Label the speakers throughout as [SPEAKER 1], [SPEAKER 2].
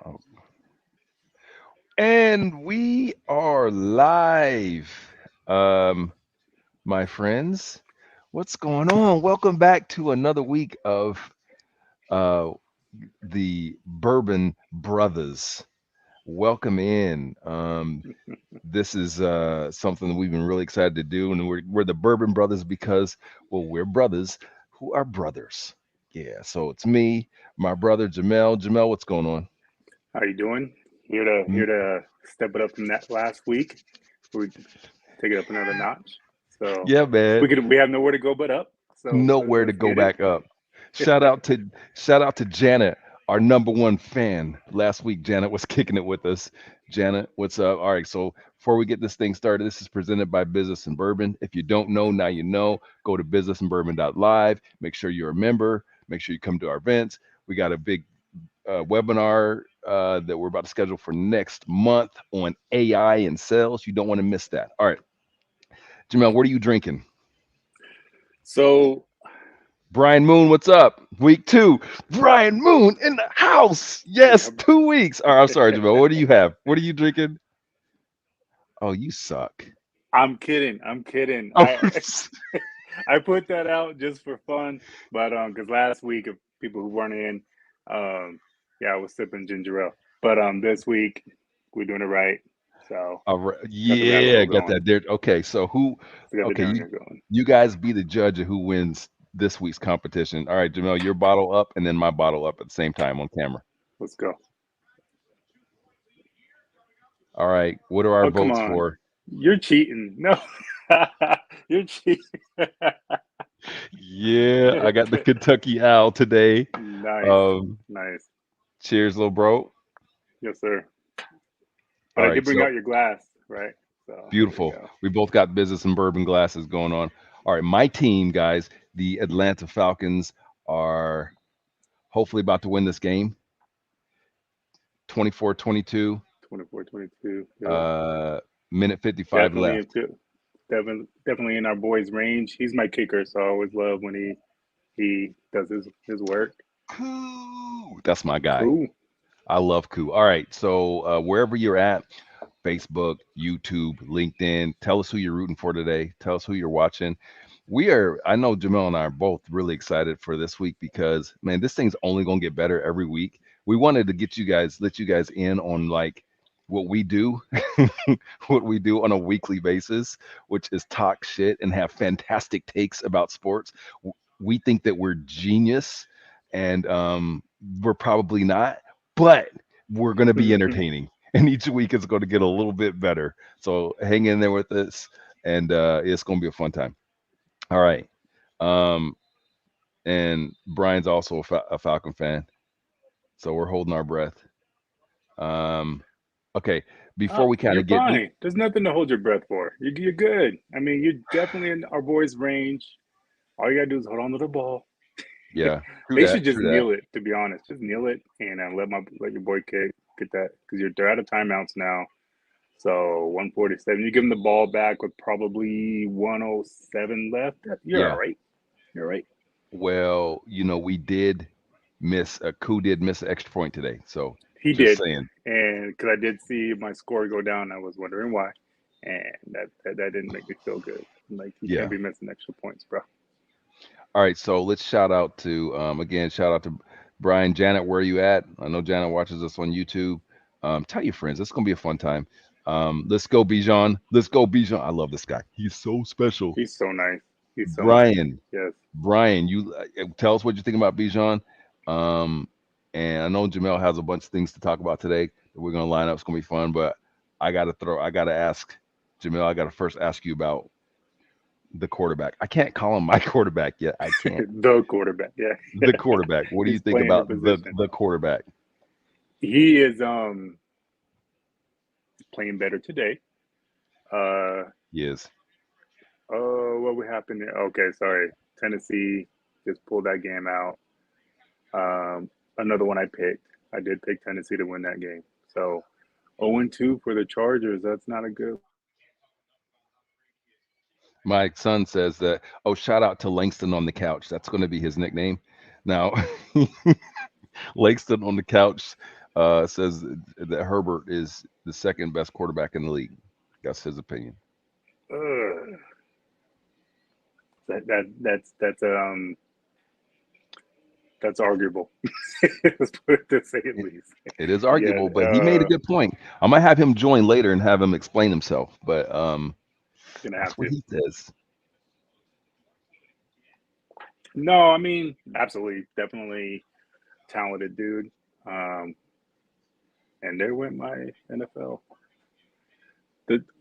[SPEAKER 1] Oh, and we are live, um, my friends. What's going on? Welcome back to another week of uh, the Bourbon Brothas. Welcome in. This is something that we've been really excited to do, and we're the Bourbon Brothers because, well, we're brothers who are brothers. Yeah. So it's me, my brother Jamel. Jamel, what's going on?
[SPEAKER 2] How you doing? Here to step it up from that last week. We take it up another notch. So
[SPEAKER 1] Yeah, man.
[SPEAKER 2] we have nowhere to go but up. So
[SPEAKER 1] Nowhere to
[SPEAKER 2] let's
[SPEAKER 1] go
[SPEAKER 2] get it.
[SPEAKER 1] back up. Shout out to shout out to Janet, our number one fan. Last week, Janet was kicking it with us. Janet, what's up? All right, so before we get this thing started, this is presented by Business and Bourbon. If you don't know, now you know. Go to businessandbourbon.live. Make sure you're a member. Make sure you come to our events. We got a big webinar that we're about to schedule for next month on AI and sales. You don't want to miss that. All right, Jamel, what are you drinking?
[SPEAKER 2] So
[SPEAKER 1] Brian Moon, what's up? Week two. Brian Moon in the house. Yes,
[SPEAKER 2] yeah,
[SPEAKER 1] 2 weeks. All right, I'm sorry, Jamal. What do you have? What are you drinking? Oh, you suck.
[SPEAKER 2] I'm kidding. I'm kidding.
[SPEAKER 1] Oh,
[SPEAKER 2] I put that out just for fun, but because last week if people who weren't in, um, yeah, I was sipping ginger ale. But this week we're doing it right. So
[SPEAKER 1] all right.
[SPEAKER 2] got the rabbit
[SPEAKER 1] Yeah,
[SPEAKER 2] hole
[SPEAKER 1] got
[SPEAKER 2] going.
[SPEAKER 1] that there. Okay, so who?
[SPEAKER 2] So got the
[SPEAKER 1] Okay,
[SPEAKER 2] downer going.
[SPEAKER 1] you guys be the judge of who wins this week's competition. All right, Jamel, your bottle up, and then my bottle up at the same time on camera.
[SPEAKER 2] Let's go.
[SPEAKER 1] All right, what are our
[SPEAKER 2] Oh, come
[SPEAKER 1] votes
[SPEAKER 2] on.
[SPEAKER 1] for?
[SPEAKER 2] You're cheating. No, you're cheating.
[SPEAKER 1] Yeah, I got the Kentucky Owl today.
[SPEAKER 2] Nice.
[SPEAKER 1] Um,
[SPEAKER 2] Nice.
[SPEAKER 1] cheers, little bro.
[SPEAKER 2] Yes, sir. But
[SPEAKER 1] All
[SPEAKER 2] I did
[SPEAKER 1] right,
[SPEAKER 2] bring
[SPEAKER 1] so
[SPEAKER 2] out your glass, right? So there we
[SPEAKER 1] beautiful.
[SPEAKER 2] go.
[SPEAKER 1] We both got business and bourbon glasses going on. All right, my team, guys, the Atlanta Falcons are hopefully about to win this game 24-22,
[SPEAKER 2] 24, 22. Good.
[SPEAKER 1] uh, minute 55
[SPEAKER 2] Definitely
[SPEAKER 1] left.
[SPEAKER 2] into definitely in our boy's range. He's my kicker, so I always love when he does his work.
[SPEAKER 1] Koo! That's my guy.
[SPEAKER 2] Cool.
[SPEAKER 1] I love Koo. All right, so wherever you're at, Facebook, YouTube, LinkedIn, tell us who you're rooting for today. Tell us who you're watching. I know Jamel and I are both really excited for this week because, man, this thing's only going to get better every week. We wanted to let you guys in on like what we do, what we do on a weekly basis, which is talk shit and have fantastic takes about sports. We think that we're genius, and we're probably not, but we're going to be entertaining. And each week is going to get a little bit better. So hang in there with us, and it's going to be a fun time. All right. Um, and Brian's also a Falcon fan, so we're holding our breath. Um, okay, before we kind
[SPEAKER 2] You're
[SPEAKER 1] of get
[SPEAKER 2] fine. There's nothing to hold your breath for. You're good. I mean, you're definitely in our boy's range. All you gotta do is hold on to the ball.
[SPEAKER 1] yeah, true
[SPEAKER 2] They should
[SPEAKER 1] that,
[SPEAKER 2] just
[SPEAKER 1] true that.
[SPEAKER 2] kneel it. To be honest, just kneel it and let your boy kick get that because they're out of timeouts now. So 147. You give him the ball back with probably 107 left. You're all
[SPEAKER 1] Yeah.
[SPEAKER 2] right. You're all right.
[SPEAKER 1] Well, we did miss a coup did miss an extra point today, so
[SPEAKER 2] He
[SPEAKER 1] just
[SPEAKER 2] did,
[SPEAKER 1] saying.
[SPEAKER 2] and because I did see my score go down, I was wondering why, and that didn't make me feel good. Like you can't
[SPEAKER 1] Yeah.
[SPEAKER 2] be missing extra points, bro.
[SPEAKER 1] All right, so let's shout out to again, shout out to Brian, Janet. Where are you at? I know Janet watches us on YouTube. Tell your friends. It's gonna be a fun time. Let's go, Bijan. Let's go, Bijan. I love this guy. He's so special.
[SPEAKER 2] He's so nice. He's so nice.
[SPEAKER 1] Brian,
[SPEAKER 2] Yes.
[SPEAKER 1] Brian, you tell us what you think about Bijan. Um, and I know Jamel has a bunch of things to talk about today that we're gonna line up. It's gonna be fun, but I gotta ask Jamel. I gotta first ask you about the quarterback. I can't call him my quarterback yet. I can't.
[SPEAKER 2] The quarterback. Yeah.
[SPEAKER 1] The quarterback. What do you
[SPEAKER 2] He's
[SPEAKER 1] think
[SPEAKER 2] playing the
[SPEAKER 1] about
[SPEAKER 2] position.
[SPEAKER 1] the quarterback?
[SPEAKER 2] He is playing better today. Uh
[SPEAKER 1] Yes.
[SPEAKER 2] oh, what would happen there? Okay, sorry. Tennessee just pulled that game out. Another one I picked. I did pick Tennessee to win that game. So 0-2 for the Chargers. That's not a good look.
[SPEAKER 1] My son says that, oh, shout out to Langston on the couch. That's going to be his nickname. Now, Langston on the couch. Says that Herbert is the second best quarterback in the league. That's his opinion.
[SPEAKER 2] Ugh. That's arguable. Let's put it to say at
[SPEAKER 1] It,
[SPEAKER 2] least.
[SPEAKER 1] it is
[SPEAKER 2] Yeah.
[SPEAKER 1] arguable, but he made a good point. I might have him join later and have him explain himself, but
[SPEAKER 2] Gonna
[SPEAKER 1] that's
[SPEAKER 2] have
[SPEAKER 1] what
[SPEAKER 2] to.
[SPEAKER 1] he says.
[SPEAKER 2] No, I mean, absolutely, definitely talented dude. Um, and there went my NFL.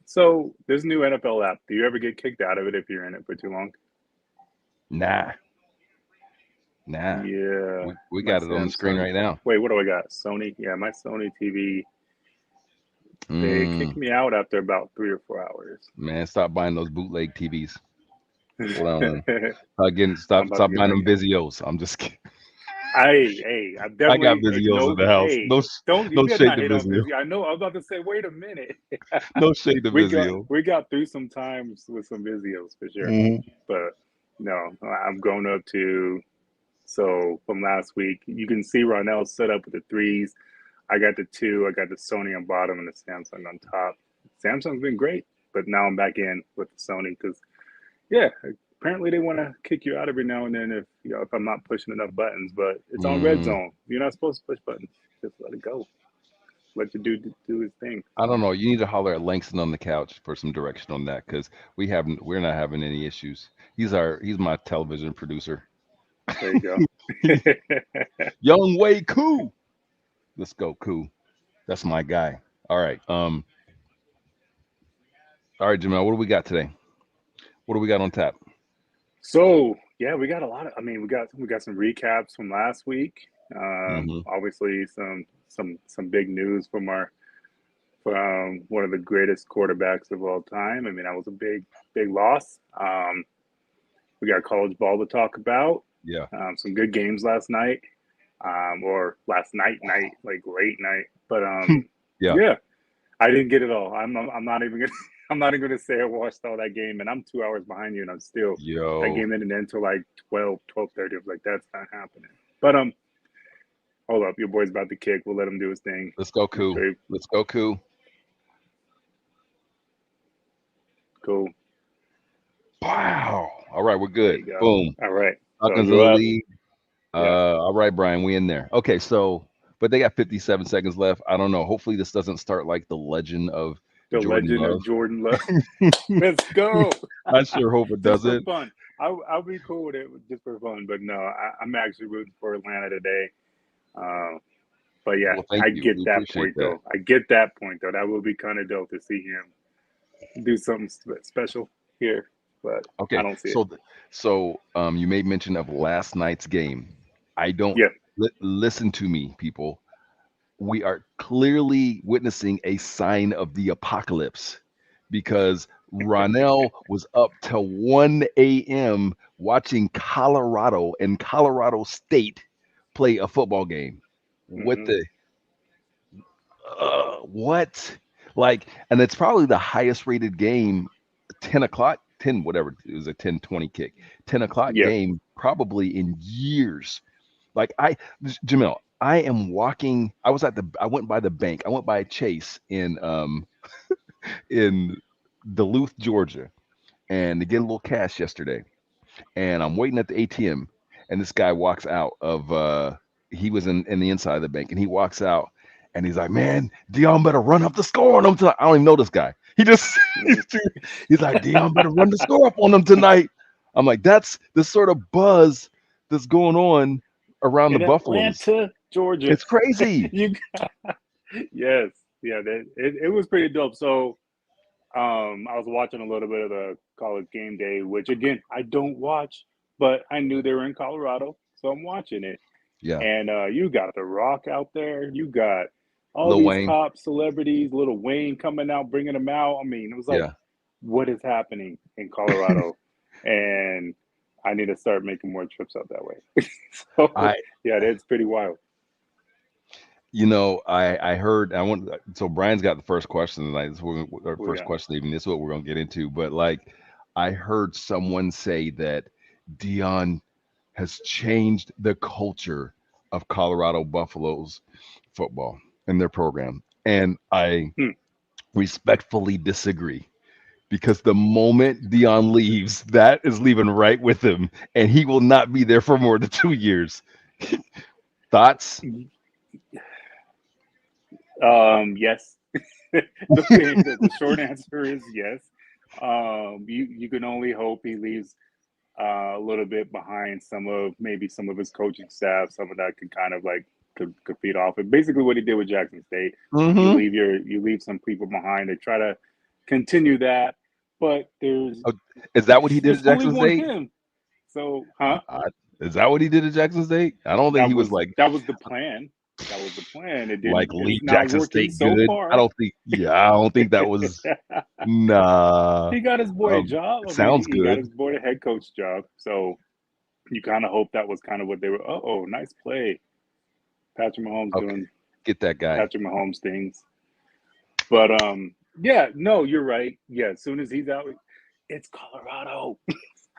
[SPEAKER 2] So this new NFL app. Do you ever get kicked out of it if you're in it for too long?
[SPEAKER 1] Nah, nah.
[SPEAKER 2] Yeah,
[SPEAKER 1] We
[SPEAKER 2] my
[SPEAKER 1] got it on the screen
[SPEAKER 2] Samsung.
[SPEAKER 1] right now.
[SPEAKER 2] Wait, what do I got? Sony. Yeah, my Sony TV. They
[SPEAKER 1] Mm,
[SPEAKER 2] kicked me out after about 3 or 4 hours.
[SPEAKER 1] man, stop buying those bootleg TVs. That's what I want.
[SPEAKER 2] I'm
[SPEAKER 1] Again,
[SPEAKER 2] about to
[SPEAKER 1] stop
[SPEAKER 2] get
[SPEAKER 1] buying
[SPEAKER 2] back
[SPEAKER 1] them
[SPEAKER 2] in.
[SPEAKER 1] Vizios. I'm just kidding.
[SPEAKER 2] I'm
[SPEAKER 1] I got
[SPEAKER 2] definitely
[SPEAKER 1] Vizios in
[SPEAKER 2] no.
[SPEAKER 1] the house.
[SPEAKER 2] Hey, don't you
[SPEAKER 1] No
[SPEAKER 2] better
[SPEAKER 1] shade
[SPEAKER 2] not
[SPEAKER 1] to
[SPEAKER 2] hate on
[SPEAKER 1] Vizio.
[SPEAKER 2] Vizio. I know. I was about to say, wait a minute.
[SPEAKER 1] No shade to Vizio.
[SPEAKER 2] We got through some times with some Vizios for sure,
[SPEAKER 1] Hmm.
[SPEAKER 2] but no, I'm going up to. So from last week, you can see Ronell set up with the threes. I got the two. I got the Sony on bottom and the Samsung on top. Samsung's been great, but now I'm back in with the Sony because yeah, apparently they want to kick you out every now and then if if I'm not pushing enough buttons. But it's on red
[SPEAKER 1] Mm,
[SPEAKER 2] zone. You're not supposed to push buttons. Just let it go. Let the dude do his thing.
[SPEAKER 1] I don't know. You need to holler at Langston on the couch for some direction on that because we're not having any issues. He's my television producer.
[SPEAKER 2] There you go.
[SPEAKER 1] Young Wei Koo. Let's go, Koo. That's my guy. All right. All right, Jamel, what do we got today? What do we got on tap?
[SPEAKER 2] So yeah, we got a lot of. I mean, we got some recaps from last week.
[SPEAKER 1] Hmm.
[SPEAKER 2] Obviously, some big news from our from one of the greatest quarterbacks of all time. I mean, that was a big loss. We got college ball to talk about.
[SPEAKER 1] Yeah.
[SPEAKER 2] Some good games last night, or last night, like late night. But
[SPEAKER 1] Yeah.
[SPEAKER 2] yeah, I didn't get it all. I'm not even gonna I'm not even gonna say I watched all that game, and I'm 2 hours behind you, and I'm still that
[SPEAKER 1] Yo.
[SPEAKER 2] game didn't end until like 12:30. I was like, that's not happening. But hold up, your boy's about to kick. We'll let him do his thing.
[SPEAKER 1] Let's go,
[SPEAKER 2] Make
[SPEAKER 1] Koo.
[SPEAKER 2] sure he
[SPEAKER 1] Let's go, Koo.
[SPEAKER 2] cool.
[SPEAKER 1] Wow. All right, we're
[SPEAKER 2] There
[SPEAKER 1] good.
[SPEAKER 2] you go.
[SPEAKER 1] Boom.
[SPEAKER 2] All right. So
[SPEAKER 1] Falcons in
[SPEAKER 2] you're
[SPEAKER 1] the
[SPEAKER 2] up.
[SPEAKER 1] lead.
[SPEAKER 2] Yeah.
[SPEAKER 1] All right, Brian, we in there. Okay, so but they got 57 seconds left. I don't know. Hopefully this doesn't start like the legend of
[SPEAKER 2] The
[SPEAKER 1] Jordan
[SPEAKER 2] legend
[SPEAKER 1] Love.
[SPEAKER 2] of Jordan Love. Let's go.
[SPEAKER 1] I sure hope it
[SPEAKER 2] Just for
[SPEAKER 1] doesn't.
[SPEAKER 2] fun. I'll be cool with it just for fun. But no, I'm actually rooting for Atlanta today. Uh, but yeah,
[SPEAKER 1] Well, thank
[SPEAKER 2] I
[SPEAKER 1] you.
[SPEAKER 2] get
[SPEAKER 1] We
[SPEAKER 2] that
[SPEAKER 1] appreciate
[SPEAKER 2] point
[SPEAKER 1] that.
[SPEAKER 2] though. I get that point though. That would be kind of dope to see him do something special here. But I
[SPEAKER 1] Okay,
[SPEAKER 2] don't see it.
[SPEAKER 1] so you made mention of last night's game. I don't
[SPEAKER 2] Yeah.
[SPEAKER 1] listen to me, people. We are clearly witnessing a sign of the apocalypse because Ronell was up till 1 a.m. watching Colorado and Colorado State play a football game. What
[SPEAKER 2] Hmm.
[SPEAKER 1] the what? Like, and it's probably the highest rated game, 10 o'clock, 10, whatever. It was a 10:20 kick, 10 o'clock
[SPEAKER 2] Yeah.
[SPEAKER 1] game, probably in years. Like, Jamel, I am walking. I went by the bank. I went by Chase in Duluth, Georgia, and to get a little cash yesterday. And I'm waiting at the ATM, and this guy walks out of he was in the inside of the bank, and he walks out, and he's like, "Man, Dion better run up the score on him tonight." I don't even know this guy. He just
[SPEAKER 2] Hmm.
[SPEAKER 1] he's like, "Dion better run the score up on him tonight." I'm like, that's the sort of buzz that's going on around the
[SPEAKER 2] In
[SPEAKER 1] Buffaloes.
[SPEAKER 2] Atlanta, Georgia.
[SPEAKER 1] It's crazy.
[SPEAKER 2] You. Yes. Yeah. It was pretty dope. So I was watching a little bit of the college game day, which again I don't watch, but I knew they were in Colorado, so I'm watching it.
[SPEAKER 1] Yeah,
[SPEAKER 2] And you got The Rock out there, you got all
[SPEAKER 1] Lil
[SPEAKER 2] these
[SPEAKER 1] Wayne.
[SPEAKER 2] top celebrities, Little Wayne coming out, bringing them out. I mean, it was like,
[SPEAKER 1] Yeah.
[SPEAKER 2] what is happening in Colorado? And I need to start making more trips out that way. So
[SPEAKER 1] I
[SPEAKER 2] yeah, that's pretty wild.
[SPEAKER 1] I heard I want so Brian's got the first question tonight. This is our
[SPEAKER 2] Oh
[SPEAKER 1] first
[SPEAKER 2] yeah.
[SPEAKER 1] question evening. This is what we're gonna get into. But like I heard someone say that Dion has changed the culture of Colorado Buffaloes football in their program. And I
[SPEAKER 2] Hmm.
[SPEAKER 1] respectfully disagree because the moment Dion leaves, that is leaving right with him, and he will not be there for more than 2 years. Thoughts?
[SPEAKER 2] Yes. The short answer is yes. You can only hope he leaves a little bit behind some of his coaching staff, some of that can kind of like could feed off it. Basically, what he did with Jackson State,
[SPEAKER 1] Mm-hmm.
[SPEAKER 2] you leave some people behind. They try to continue that, but
[SPEAKER 1] Oh, is that what he did
[SPEAKER 2] there's
[SPEAKER 1] at
[SPEAKER 2] only
[SPEAKER 1] Jackson
[SPEAKER 2] one
[SPEAKER 1] State?
[SPEAKER 2] him. So, huh?
[SPEAKER 1] Is that what he did at Jackson State? I don't think he was like
[SPEAKER 2] That was the plan. That was the plan. It didn't.
[SPEAKER 1] leave
[SPEAKER 2] It's not
[SPEAKER 1] Jackson
[SPEAKER 2] working
[SPEAKER 1] State
[SPEAKER 2] so
[SPEAKER 1] good. I
[SPEAKER 2] far.
[SPEAKER 1] don't think. Yeah, I don't think that was. Nah.
[SPEAKER 2] He got his boy a job.
[SPEAKER 1] It
[SPEAKER 2] I mean,
[SPEAKER 1] sounds
[SPEAKER 2] he got
[SPEAKER 1] good.
[SPEAKER 2] his boy a head coach job. So you kind of hope that was kind of what they were. Oh, nice play, Patrick Mahomes
[SPEAKER 1] Okay,
[SPEAKER 2] doing
[SPEAKER 1] get that guy.
[SPEAKER 2] Patrick Mahomes things. But yeah, no, you're right. Yeah, as soon as he's out, it's Colorado.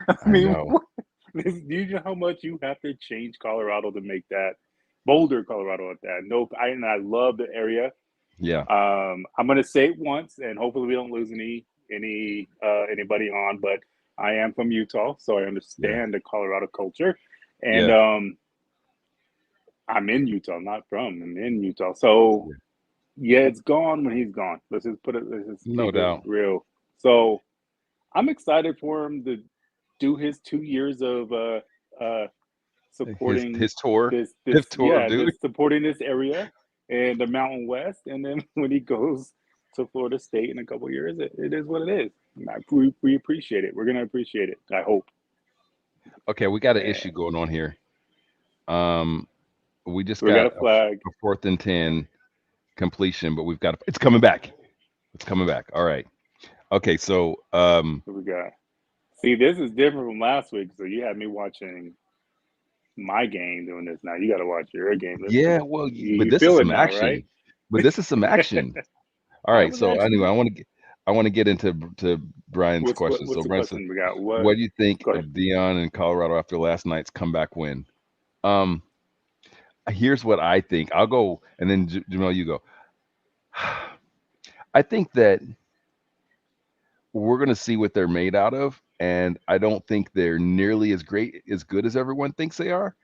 [SPEAKER 2] I
[SPEAKER 1] I
[SPEAKER 2] mean,
[SPEAKER 1] know.
[SPEAKER 2] do you know how much you have to change Colorado to make that Boulder, Colorado at that? Nope. I love the area.
[SPEAKER 1] Yeah,
[SPEAKER 2] I'm gonna say it once, and hopefully we don't lose anybody on. But I am from Utah, so I
[SPEAKER 1] yeah,
[SPEAKER 2] understand the Colorado culture, and
[SPEAKER 1] yeah,
[SPEAKER 2] I'm in Utah, not from. I'm in Utah, so
[SPEAKER 1] yeah.
[SPEAKER 2] yeah, it's gone when he's gone. Let's just put it. Let's just
[SPEAKER 1] No
[SPEAKER 2] keep it
[SPEAKER 1] doubt.
[SPEAKER 2] real. So I'm excited for him to do his 2 years of uh, supporting
[SPEAKER 1] His tour, his
[SPEAKER 2] this
[SPEAKER 1] tour,
[SPEAKER 2] yeah
[SPEAKER 1] dude.
[SPEAKER 2] this supporting this area and the Mountain West, and then when he goes to Florida State in a couple of years, it is what it is. We appreciate it. We're gonna appreciate it. I hope.
[SPEAKER 1] Okay, we got an issue
[SPEAKER 2] And
[SPEAKER 1] going on here. Um, we just
[SPEAKER 2] we got
[SPEAKER 1] got
[SPEAKER 2] a flag.
[SPEAKER 1] a 4th and 10 completion, but we've got it's coming back. It's coming back. All right. Okay, so
[SPEAKER 2] What we got? See, this is different from last week. So you had me watching my game doing this. Now you got to watch your game.
[SPEAKER 1] yeah, well, but
[SPEAKER 2] You
[SPEAKER 1] this is
[SPEAKER 2] feel it
[SPEAKER 1] some
[SPEAKER 2] now, right?
[SPEAKER 1] action. But this is some action. All
[SPEAKER 2] That
[SPEAKER 1] right.
[SPEAKER 2] was
[SPEAKER 1] So anyway,
[SPEAKER 2] actually
[SPEAKER 1] I want to get into Brian's question.
[SPEAKER 2] what's
[SPEAKER 1] So
[SPEAKER 2] the
[SPEAKER 1] Brian says,
[SPEAKER 2] question we got?
[SPEAKER 1] what
[SPEAKER 2] What?
[SPEAKER 1] do you think
[SPEAKER 2] Go ahead.
[SPEAKER 1] of Dion and Colorado after last night's comeback win? Um, Here's what I think. I'll go, and then Jamel, you go. I think that we're going to see what they're made out of, and I don't think they're nearly as great, as good as everyone thinks they are.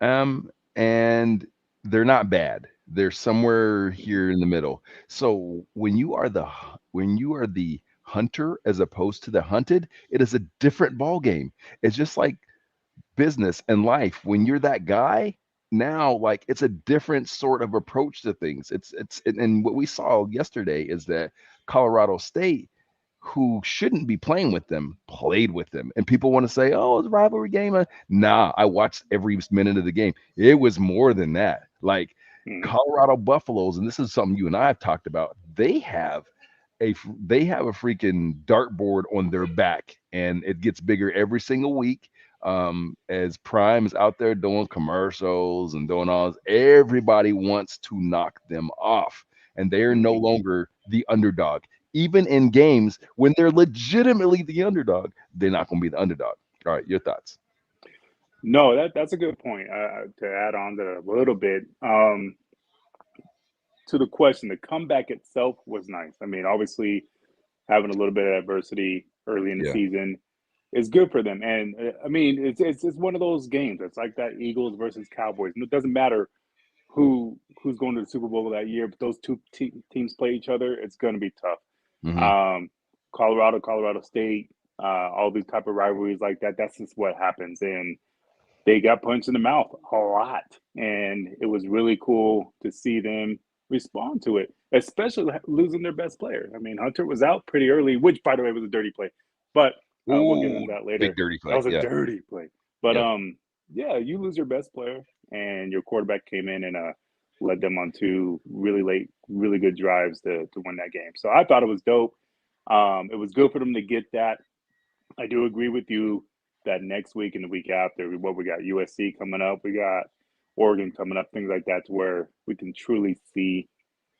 [SPEAKER 1] And they're not bad. They're somewhere here in the middle. So when you are the hunter as opposed to the hunted, it is a different ball game. It's just like business and life. When you're that guy, now like it's a different sort of approach to things. And what we saw yesterday is that Colorado State, who shouldn't be playing with them, played with them. And people want to say, "Oh, it's a rivalry game." Nah, I watched every minute of the game. It was more than that. Like
[SPEAKER 2] Mhm.
[SPEAKER 1] Colorado Buffaloes, and this is something you and I have talked about. They have a freaking dartboard on their back, and it gets bigger every single week. As Prime is out there doing commercials and doing all this, everybody wants to knock them off, and they are no
[SPEAKER 2] Mhm.
[SPEAKER 1] longer the underdog. Even in games when they're legitimately the underdog, they're not going to be the underdog. All right, your thoughts?
[SPEAKER 2] No, that's a good point. To add on to that a little bit, to the question, the comeback itself was nice. I mean, obviously, having a little bit of adversity early in the
[SPEAKER 1] Yeah.
[SPEAKER 2] season is good for them. And I mean, it's one of those games. It's like that Eagles versus Cowboys. And it doesn't matter who's going to the Super Bowl that year, but those two teams play each other. It's going to be tough.
[SPEAKER 1] Hmm.
[SPEAKER 2] Um, Colorado State, all these type of rivalries like that. That's just what happens. And they got punched in the mouth a lot, and it was really cool to see them respond to it, especially losing their best player. I mean, Hunter was out pretty early, which, by the way, was a dirty play, but we'll get
[SPEAKER 1] Ooh,
[SPEAKER 2] into that
[SPEAKER 1] big
[SPEAKER 2] later.
[SPEAKER 1] dirty
[SPEAKER 2] That
[SPEAKER 1] play.
[SPEAKER 2] was a
[SPEAKER 1] Yeah.
[SPEAKER 2] dirty play, but
[SPEAKER 1] Yeah.
[SPEAKER 2] yeah, you lose your best player, and your quarterback came in and led them on two really late, really good drives to win that game. So I thought it was dope. It was good for them to get that. I do agree with you that next week and the week after, what we got USC coming up, we got Oregon coming up, things like that, to where we can truly see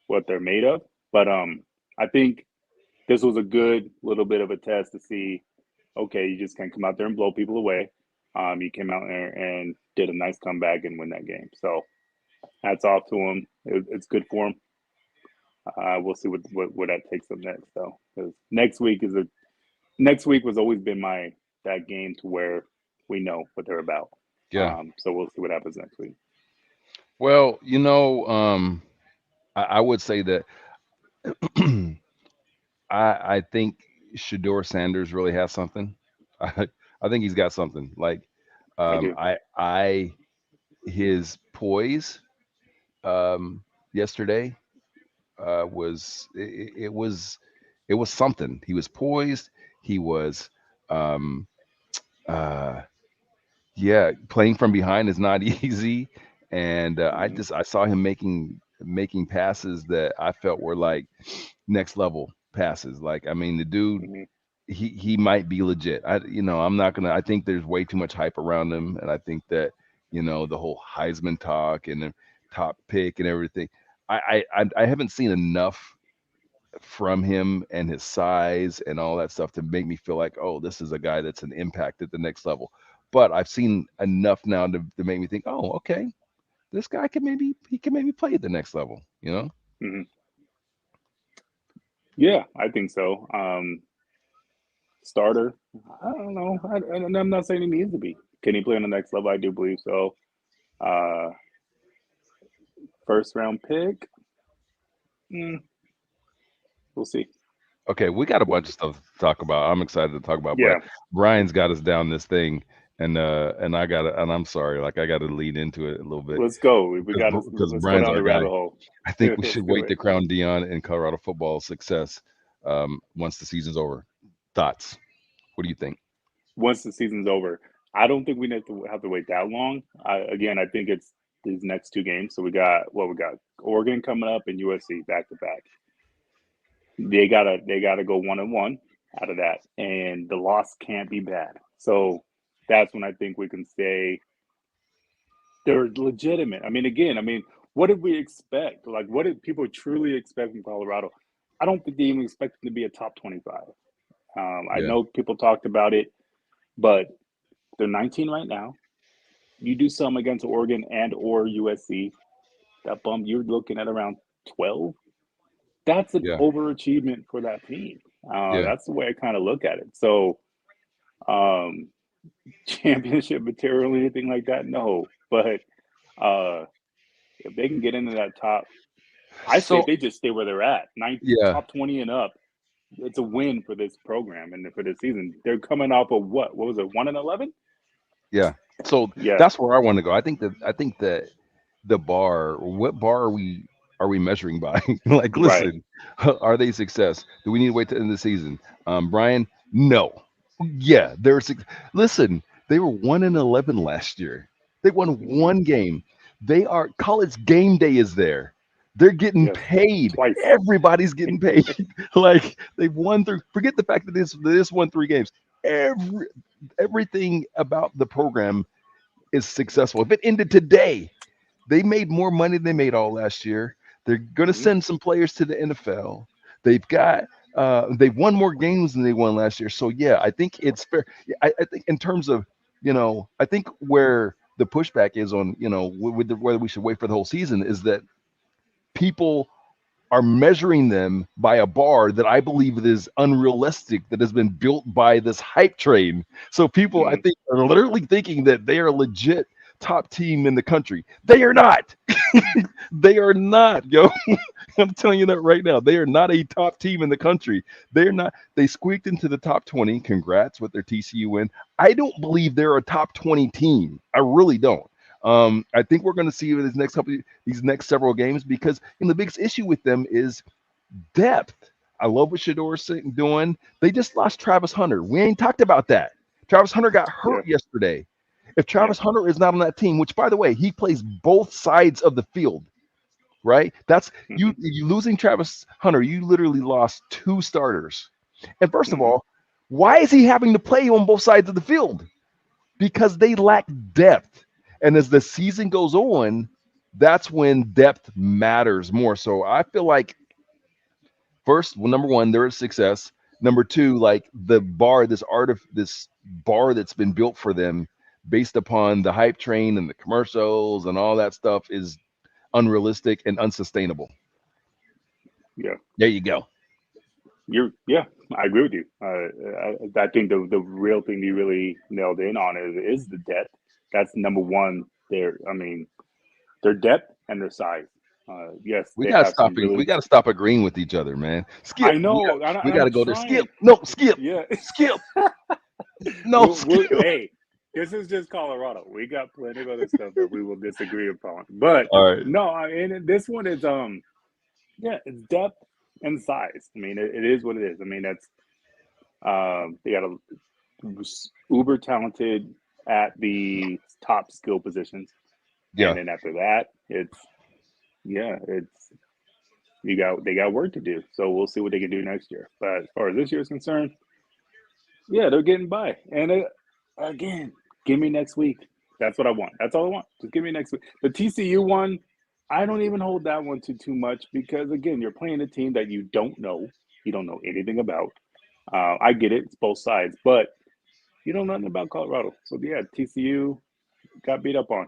[SPEAKER 2] what they're made of. But I think this was a good little bit of a test to see. Okay, you just can't come out there and blow people away. You came out there and did a nice comeback and win that game. So hats off to him. It's good for him. We'll see what that takes up next though. Because next week was always been my that game to where we know what they're about.
[SPEAKER 1] Yeah.
[SPEAKER 2] So we'll see what happens next week.
[SPEAKER 1] Well, I would say that I think Shador Sanders really has something. I think he's got something. Like
[SPEAKER 2] I do.
[SPEAKER 1] I his poise yesterday it was something. He was poised. He was um, uh, yeah, playing from behind is not easy, and
[SPEAKER 2] Hmm.
[SPEAKER 1] I saw him making passes that I felt were like next level passes. Like I mean, the dude
[SPEAKER 2] Hmm.
[SPEAKER 1] he might be legit. I'm not gonna. I think there's way too much hype around him, and I think that the whole Heisman talk and the top pick and everything. I haven't seen enough from him and his size and all that stuff to make me feel like, oh, this is a guy that's an impact at the next level. But I've seen enough now to make me think, oh, okay, this guy can maybe play at the next level, you know?
[SPEAKER 2] Hmm. Yeah, I think so. Starter. I don't know. I'm not saying he needs to be. Can he play on the next level? I do believe so. Uh, First round pick. Mm, we'll see.
[SPEAKER 1] Okay, we got a
[SPEAKER 2] We'll,
[SPEAKER 1] bunch of stuff to talk about. I'm excited to talk about, but
[SPEAKER 2] yeah,
[SPEAKER 1] Brian's got us down this thing, and I got to, and I'm sorry, like I got to lead into it a little bit
[SPEAKER 2] let's go. We
[SPEAKER 1] because
[SPEAKER 2] got to
[SPEAKER 1] because
[SPEAKER 2] let's go
[SPEAKER 1] Brian's
[SPEAKER 2] down
[SPEAKER 1] our
[SPEAKER 2] the
[SPEAKER 1] guy.
[SPEAKER 2] rabbit hole.
[SPEAKER 1] I think we
[SPEAKER 2] Let's
[SPEAKER 1] should
[SPEAKER 2] do
[SPEAKER 1] wait
[SPEAKER 2] it.
[SPEAKER 1] to crown Dion in Colorado football success once the season's over. Thoughts? What do you think?
[SPEAKER 2] Once the season's over, I don't think we have to wait that long. Again, I think it's these next two games. So we got Oregon coming up and USC back to back. They gotta go 1-1 out of that, and the loss can't be bad. So that's when I think we can say they're legitimate. I mean, again, what did we expect? Like, what did people truly expect from Colorado? I don't think they even expect them to be a top 25. I
[SPEAKER 1] Yeah,
[SPEAKER 2] know people talked about it, but they're 19 right now. You do some against Oregon and or USC, that bump you're looking at around 12. That's an
[SPEAKER 1] yeah,
[SPEAKER 2] overachievement for that team.
[SPEAKER 1] yeah.
[SPEAKER 2] That's the way I kind of look at it. So, um, championship material, anything like that, no. But uh, if they can get into that top, I say
[SPEAKER 1] So
[SPEAKER 2] if they just stay where they're at,
[SPEAKER 1] yeah,
[SPEAKER 2] top 20 and up, it's a win for this program and for this season. They're coming off of what? What was it? 1-11?
[SPEAKER 1] yeah. So
[SPEAKER 2] Yeah.
[SPEAKER 1] that's where I want to go. I think that the bar, what bar are we measuring by? Like,
[SPEAKER 2] Right.
[SPEAKER 1] listen, are they success? Do we need to wait to the end of the season? Brian, no. Yeah, listen, they were 1-11 last year. They won
[SPEAKER 2] Hmm.
[SPEAKER 1] one game. They are college game day is there. They're getting
[SPEAKER 2] Yes.
[SPEAKER 1] paid.
[SPEAKER 2] Twice.
[SPEAKER 1] Everybody's getting paid. Like they've won through. Forget the fact that this won three games. Every everything about the program is successful. If it ended today, they made more money than they made all last year. They're going to
[SPEAKER 2] Hmm.
[SPEAKER 1] send some players to the NFL. They've won more games than they won last year. So yeah, I think it's fair. Yeah, I think in terms of I think where the pushback is on whether we should wait for the whole season is that people are measuring them by a bar that I believe is unrealistic, that has been built by this hype train. So people, I
[SPEAKER 2] Hmm.
[SPEAKER 1] think, are literally thinking that they are a legit top team in the country. They are not. They are not, yo. I'm telling you that right now. They are not a top team in the country. They're not. They squeaked into the top 20. Congrats with their TCU win. I don't believe they're a top 20 team. I really don't. I think we're going to see these next several games because the biggest issue with them is depth. I love what Shador's doing. They just lost Travis Hunter. We ain't talked about that. Travis Hunter got
[SPEAKER 2] Yeah.
[SPEAKER 1] hurt yesterday. If
[SPEAKER 2] Yeah.
[SPEAKER 1] Travis Hunter is not on that team, which by the way, he plays both sides of the field, right? That's
[SPEAKER 2] Hmm.
[SPEAKER 1] you losing Travis Hunter, you literally lost two starters. And first of
[SPEAKER 2] Hmm.
[SPEAKER 1] all, why is he having to play on both sides of the field? Because they lack depth. And as the season goes on, that's when depth matters more. So I feel like first, well, number one, there is success. Number two, like this bar that's been built for them based upon the hype train and the commercials and all that stuff is unrealistic, and unsustainable.
[SPEAKER 2] Yeah,
[SPEAKER 1] There you go.
[SPEAKER 2] yeah, I agree with you. I think the real thing you really nailed in on is the depth. That's number one. I mean, their depth and their size. Yes, they have some
[SPEAKER 1] We
[SPEAKER 2] really.
[SPEAKER 1] gotta stop agreeing with each other, man. Skip.
[SPEAKER 2] I know, and
[SPEAKER 1] We
[SPEAKER 2] I'm
[SPEAKER 1] gotta go there. Skip.
[SPEAKER 2] trying.
[SPEAKER 1] No, skip.
[SPEAKER 2] Yeah,
[SPEAKER 1] Skip. No, skip.
[SPEAKER 2] hey, this is just Colorado. We got plenty of other stuff that we will disagree upon. But
[SPEAKER 1] All right.
[SPEAKER 2] no, and this one is yeah, it's depth and size. I mean, it is what it is. I mean, that's they got a uber talented at the top skill positions, and
[SPEAKER 1] Yeah.
[SPEAKER 2] then after that, it's yeah, it's they got work to do. So we'll see what they can do next year. But as far as this year is concerned, yeah, they're getting by. And again, give me next week. That's what I want. That's all I want. Just give me next week. The TCU one, I don't even hold that one to too much because again, you're playing a team that you don't know. You don't know anything about. I get it. It's both sides, but you know nothing about Colorado. So yeah, TCU got beat up on.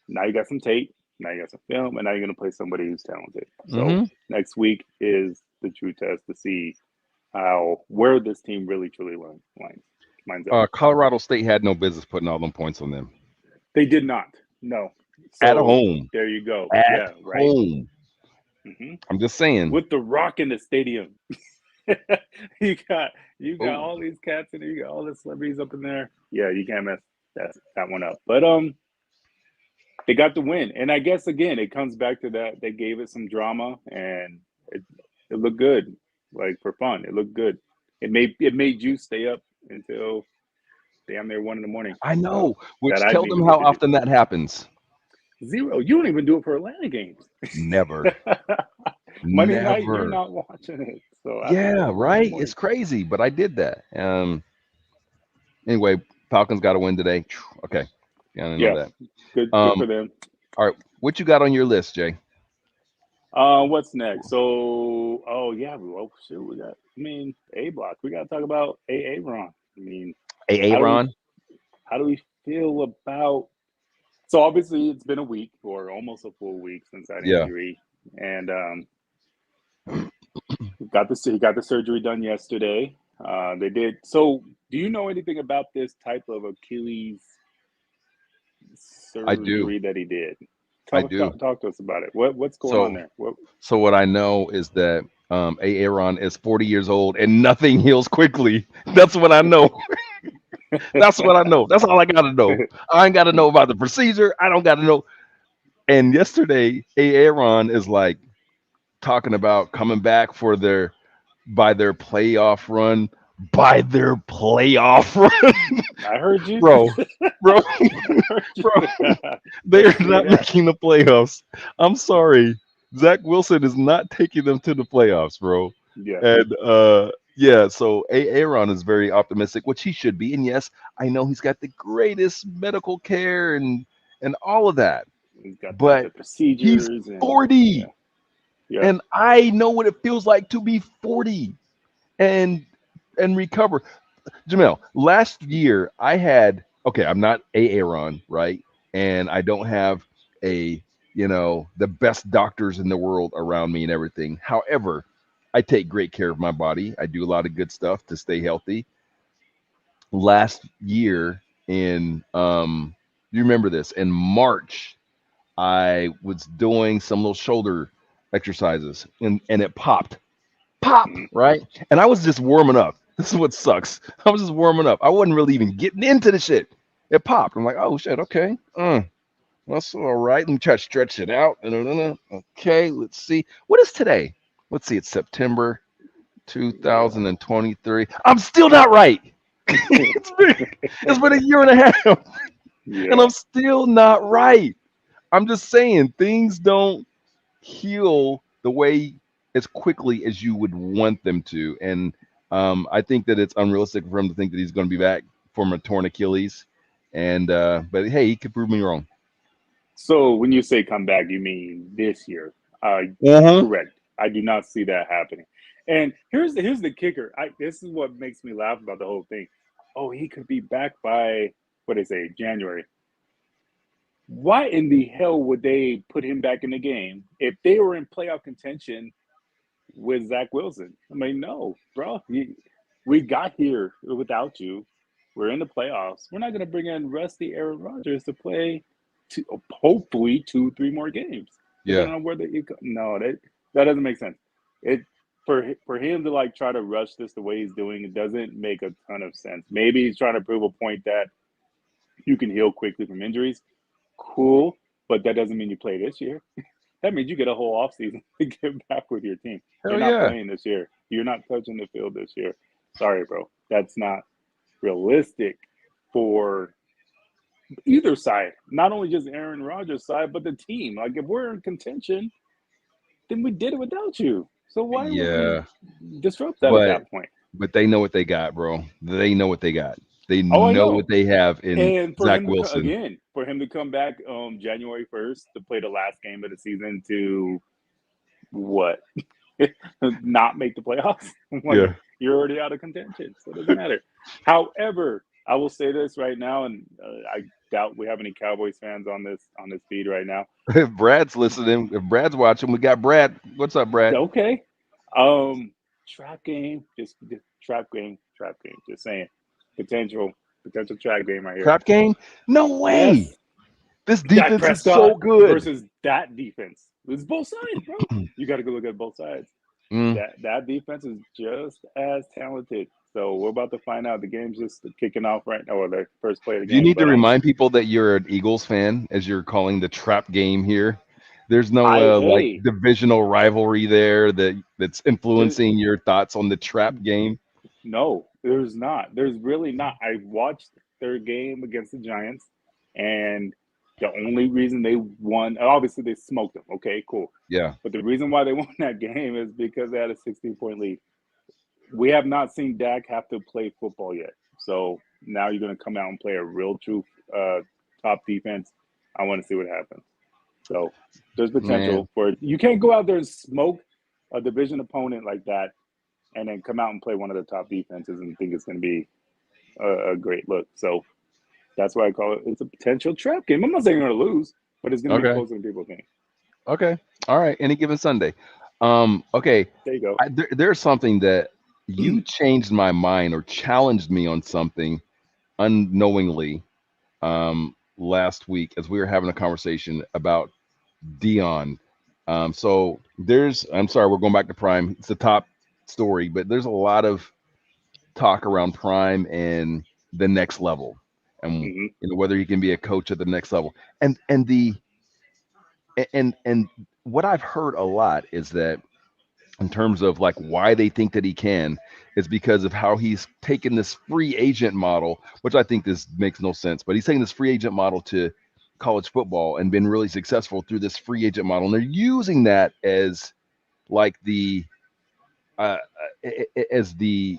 [SPEAKER 2] Now you got some tape. Now you got some film, and now you're going to play somebody who's talented. So
[SPEAKER 1] Mm-hmm.
[SPEAKER 2] next week is the true test to see how where this team really truly lines up.
[SPEAKER 1] Colorado State had no business putting all them points on them
[SPEAKER 2] They did not. No.
[SPEAKER 1] at
[SPEAKER 2] So
[SPEAKER 1] home.
[SPEAKER 2] there you go.
[SPEAKER 1] At
[SPEAKER 2] Yeah, right.
[SPEAKER 1] home.
[SPEAKER 2] hmm
[SPEAKER 1] I'm just saying.
[SPEAKER 2] With the Rock in the stadium, you got
[SPEAKER 1] Oh,
[SPEAKER 2] all these cats in there. You got all the celebrities up in there. Yeah, you can't mess that one up. But they got the win, and I guess again it comes back to that they gave it some drama, and it it looked good, like for fun. It looked good. It made you stay up until damn near 1 in the morning.
[SPEAKER 1] I
[SPEAKER 2] So
[SPEAKER 1] know.
[SPEAKER 2] that
[SPEAKER 1] Which
[SPEAKER 2] I
[SPEAKER 1] tell
[SPEAKER 2] didn't
[SPEAKER 1] them
[SPEAKER 2] even get
[SPEAKER 1] how
[SPEAKER 2] to do.
[SPEAKER 1] often that happens.
[SPEAKER 2] Zero. You don't even do it for Atlanta games.
[SPEAKER 1] Never.
[SPEAKER 2] Monday night, you're
[SPEAKER 1] Never.
[SPEAKER 2] not watching it. So I have to stay
[SPEAKER 1] Yeah,
[SPEAKER 2] up 1 in the
[SPEAKER 1] right. It's
[SPEAKER 2] morning.
[SPEAKER 1] crazy, but I did that. Anyway, Falcons got to win today. Okay, yeah, I know
[SPEAKER 2] Yeah,
[SPEAKER 1] that.
[SPEAKER 2] good for
[SPEAKER 1] Um,
[SPEAKER 2] them.
[SPEAKER 1] all right, what you got on your list, Jay?
[SPEAKER 2] What's next? So, oh yeah, well, shoot, we got. I mean, A block. We got to talk about Ron. I mean,
[SPEAKER 1] A
[SPEAKER 2] how do we
[SPEAKER 1] Ron?
[SPEAKER 2] how do we feel about? So obviously, it's been a week or almost a full week since that
[SPEAKER 1] Yeah,
[SPEAKER 2] injury, and he got the surgery done yesterday. They did. So, do you know anything about this type of Achilles
[SPEAKER 1] I do.
[SPEAKER 2] surgery that he did?
[SPEAKER 1] I do.
[SPEAKER 2] Talk to us about it. What's going on
[SPEAKER 1] So,
[SPEAKER 2] there? What?
[SPEAKER 1] what I know is that Aaron is 40 years old and nothing heals quickly. That's what I know. That's what I know. That's all I gotta know. I ain't gotta know about the procedure. I don't gotta know. And yesterday, Aaron is like talking about coming back for their by their playoff run. By their playoff run,
[SPEAKER 2] I heard you.
[SPEAKER 1] bro, bro,
[SPEAKER 2] I heard
[SPEAKER 1] bro.
[SPEAKER 2] you.
[SPEAKER 1] They
[SPEAKER 2] Let's
[SPEAKER 1] are
[SPEAKER 2] see what
[SPEAKER 1] not
[SPEAKER 2] happens.
[SPEAKER 1] making the playoffs. I'm sorry. Zach Wilson is not taking them to the playoffs, bro.
[SPEAKER 2] Yeah,
[SPEAKER 1] And yeah, so Aaron is very optimistic, which he should be. And yes, I know he's got the greatest medical care and all of that.
[SPEAKER 2] he's got
[SPEAKER 1] But
[SPEAKER 2] the
[SPEAKER 1] he's
[SPEAKER 2] procedures and yeah,
[SPEAKER 1] 40.
[SPEAKER 2] yeah.
[SPEAKER 1] And I know what it feels like to be 40 and recover. Jamel, last year I had okay, I'm not Aaron, right? And I don't have a the best doctors in the world around me and everything. However, I take great care of my body. I do a lot of good stuff to stay healthy. Last year in you remember this in March, I was doing some little shoulder exercises and it pop,
[SPEAKER 2] Mhm.
[SPEAKER 1] right? And I was just warming up. This is what sucks. I was just warming up. I wasn't really even getting into the shit. It popped. I'm like, oh shit, okay. That's all right. Let me try to stretch it out. Okay, let's see. What is today? Let's see. It's September
[SPEAKER 2] Yeah,
[SPEAKER 1] 2023. I'm still not right. It's been a year and a half, and
[SPEAKER 2] yeah.
[SPEAKER 1] I'm still not right. I'm just saying things don't heal the way as quickly as you would want them to. And I think that it's unrealistic for him to think that he's going to be back from a torn Achilles. And but hey, he could prove me wrong.
[SPEAKER 2] So when you say come back, you mean this year?
[SPEAKER 1] Uh-huh.
[SPEAKER 2] Correct. I do not see that happening. And here's the kicker. This is what makes me laugh about the whole thing. Oh, he could be back by what they say January. why in the hell would they put him back in the game if they were in playoff contention with Zach Wilson? I mean, no, bro. We got here without you. We're in the playoffs. We're not going to bring in rusty Aaron Rodgers to play, hopefully 2, 3 more games,
[SPEAKER 1] Yeah.
[SPEAKER 2] depending on where they. No, that doesn't make sense. It for him to like try to rush this the way he's doing, it doesn't make a ton of sense. Maybe he's trying to prove a point that you can heal quickly from injuries. Cool, but that doesn't mean you play this year. That means you get a whole offseason to get back with your team. You're
[SPEAKER 1] Hell
[SPEAKER 2] not
[SPEAKER 1] yeah.
[SPEAKER 2] playing this year. You're not touching the field this year. Sorry, bro. That's not realistic for either side. Not only just Aaron Rodgers' side, but the team. Like if we're in contention, then we did it without you. So why would we
[SPEAKER 1] Yeah.
[SPEAKER 2] disrupt that at
[SPEAKER 1] But
[SPEAKER 2] that point?
[SPEAKER 1] they know what they got, bro. They know what they got. They
[SPEAKER 2] Oh, I
[SPEAKER 1] know what
[SPEAKER 2] know.
[SPEAKER 1] they have in
[SPEAKER 2] And for
[SPEAKER 1] Zach
[SPEAKER 2] him to
[SPEAKER 1] Wilson.
[SPEAKER 2] again, for him to come back January 1st to play the last game of the season to what not make the playoffs. Like
[SPEAKER 1] Yeah.
[SPEAKER 2] you're already out of contention, so it doesn't matter. However, I will say this right now, and I doubt we have any Cowboys fans on this feed right now.
[SPEAKER 1] If Brad's listening, if Brad's watching, we got Brad. What's up, Brad?
[SPEAKER 2] Okay, um, trap game, just trap game. Just saying, potential potential trap game right here.
[SPEAKER 1] Trap game? No way.
[SPEAKER 2] Yes,
[SPEAKER 1] This
[SPEAKER 2] Dak
[SPEAKER 1] defense is so
[SPEAKER 2] Prescott
[SPEAKER 1] good.
[SPEAKER 2] versus that defense. It's both sides, bro. You got to go look at both sides.
[SPEAKER 1] Mm.
[SPEAKER 2] That defense is just as talented. So we're about to find out. The game's just kicking off right now, or the first play of the
[SPEAKER 1] Do you
[SPEAKER 2] game.
[SPEAKER 1] need to
[SPEAKER 2] But
[SPEAKER 1] remind people that you're an Eagles fan as you're calling the trap game here? There's no
[SPEAKER 2] I
[SPEAKER 1] like
[SPEAKER 2] hey,
[SPEAKER 1] divisional rivalry there that's
[SPEAKER 2] there,
[SPEAKER 1] influencing your thoughts on the trap game.
[SPEAKER 2] no, there's not. There's really not. I watched their game against the Giants, and the only reason they won, obviously they smoked them. Okay, cool.
[SPEAKER 1] Yeah.
[SPEAKER 2] But the reason why they won that game is because they had a 16-point lead. We have not seen Dak have to play football yet. So now you're going to come out and play a real true top defense. I want to see what happens. So there's
[SPEAKER 1] Man.
[SPEAKER 2] potential for it. You can't go out there and smoke a division opponent like that and then come out and play one of the top defenses and think it's going to be a great look. So that's why I call it. It's a potential trap game. I'm not saying you're going to lose, but it's going to be
[SPEAKER 1] Okay.
[SPEAKER 2] closer than people think.
[SPEAKER 1] Okay. All right. Any given Sunday. Okay.
[SPEAKER 2] There you go.
[SPEAKER 1] There's something that you changed my mind or challenged me on something unknowingly last week as we were having a conversation about Dion. So I'm sorry, we're going back to Prime. It's the top story, but there's a lot of talk around Prime and the next level, and
[SPEAKER 2] Hmm.
[SPEAKER 1] whether he can be a coach at the next level. And what I've heard a lot is that in terms of like why they think that he can is because of how he's taken this free agent model, which I think this makes no sense, but he's taking this free agent model to college football and been really successful through this free agent model. And they're using that as like as the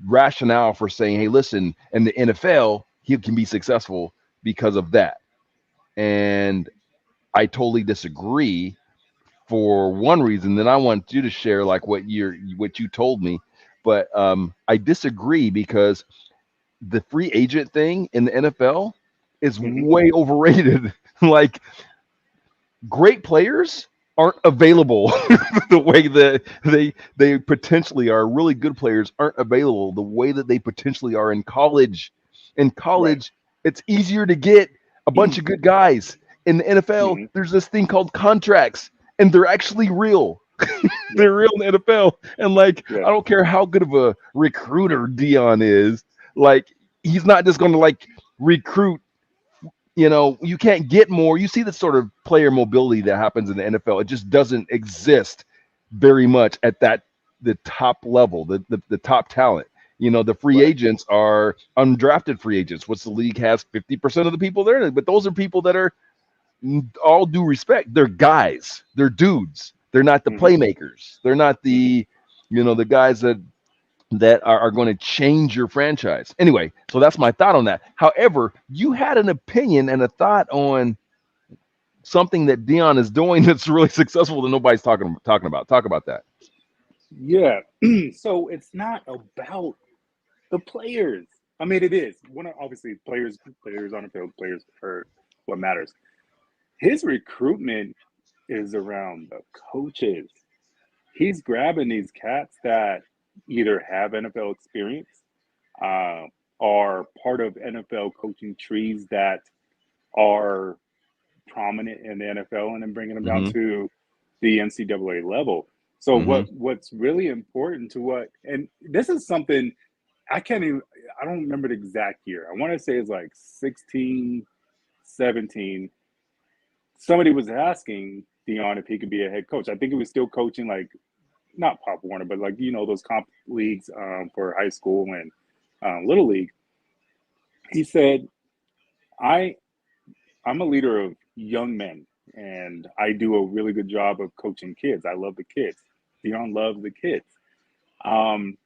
[SPEAKER 1] rationale for saying, hey, listen, in the NFL, he can be successful because of that. And I totally disagree for one reason. Then I want you to share like what you told me. But I disagree because the free agent thing in the NFL is
[SPEAKER 2] Hmm.
[SPEAKER 1] way overrated. Like great players aren't available the way that they potentially are. Really good players aren't available the way that they potentially are in college. In
[SPEAKER 2] Right.
[SPEAKER 1] college, it's easier to get a bunch of good guys. In the NFL,
[SPEAKER 2] Hmm.
[SPEAKER 1] there's this thing called contracts, and they're actually real.
[SPEAKER 2] Yeah.
[SPEAKER 1] They're real in the NFL. And like,
[SPEAKER 2] Yeah.
[SPEAKER 1] I don't care how good of a recruiter Dion is, like, he's not just gonna like recruit. You can't get more. You see the sort of player mobility that happens in the NFL. It just doesn't exist very much at the top level, the top talent. The free
[SPEAKER 2] Right.
[SPEAKER 1] agents are undrafted free agents. What's the league has 50% of the people there, but those are people that are all due respect. They're guys. They're dudes. They're not the
[SPEAKER 2] Hmm.
[SPEAKER 1] playmakers. They're not
[SPEAKER 2] Hmm.
[SPEAKER 1] the guys that are going to change your franchise. Anyway, so that's my thought on that. However, you had an opinion and a thought on something that Dion is doing that's really successful that nobody's talking about. Talk about that.
[SPEAKER 2] Yeah. So it's not about the players. I mean, it is. Obviously players on the field, players are what matters. his recruitment is around the coaches. He's grabbing these cats that either have NFL experience, uh, are part of NFL coaching trees that are prominent in the NFL, and then bringing them down
[SPEAKER 1] Hmm.
[SPEAKER 2] to the NCAA level. So
[SPEAKER 1] Hmm.
[SPEAKER 2] what's really important to what, and this is something I can't even, I don't remember the exact year. I want to say it's like 16, 17. Somebody was asking Dion if he could be a head coach. I think he was still coaching, like not Pop Warner, but like those comp leagues for high school and little league. He said, "I I'm a leader of young men, and I do a really good job of coaching kids. I love the kids. Dion loves the kids. Um,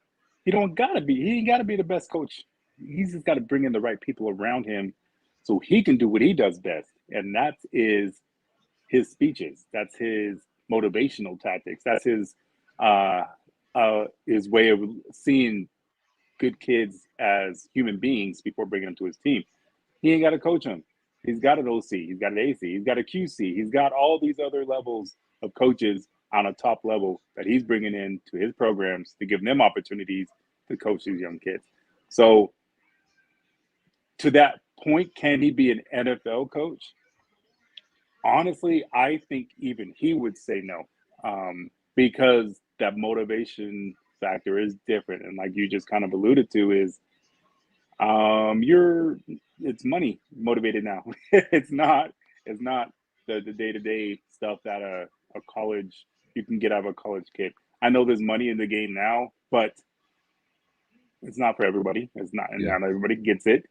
[SPEAKER 2] he don't gotta be. He ain't gotta be the best coach. He's just got to bring in the right people around him, so he can do what he does best, and that is his speeches. That's his motivational tactics. That's uh, his way of seeing good kids as human beings before bringing them to his team. He ain't got to coach them. He's got an OC. He's got an AC. He's got a QC. He's got all these other levels of coaches on a top level that he's bringing in to his programs to give them opportunities to coach these young kids. So, to that point, can he be an NFL coach? Honestly, I think even he would say no, because that motivation factor is different. And like you just kind of alluded to, is you're it's money motivated now. It's not the day to day stuff that a college you can get out of a college kid. I know there's money in the game now, but it's not for everybody. It's not, and
[SPEAKER 1] Yeah.
[SPEAKER 2] not everybody gets it.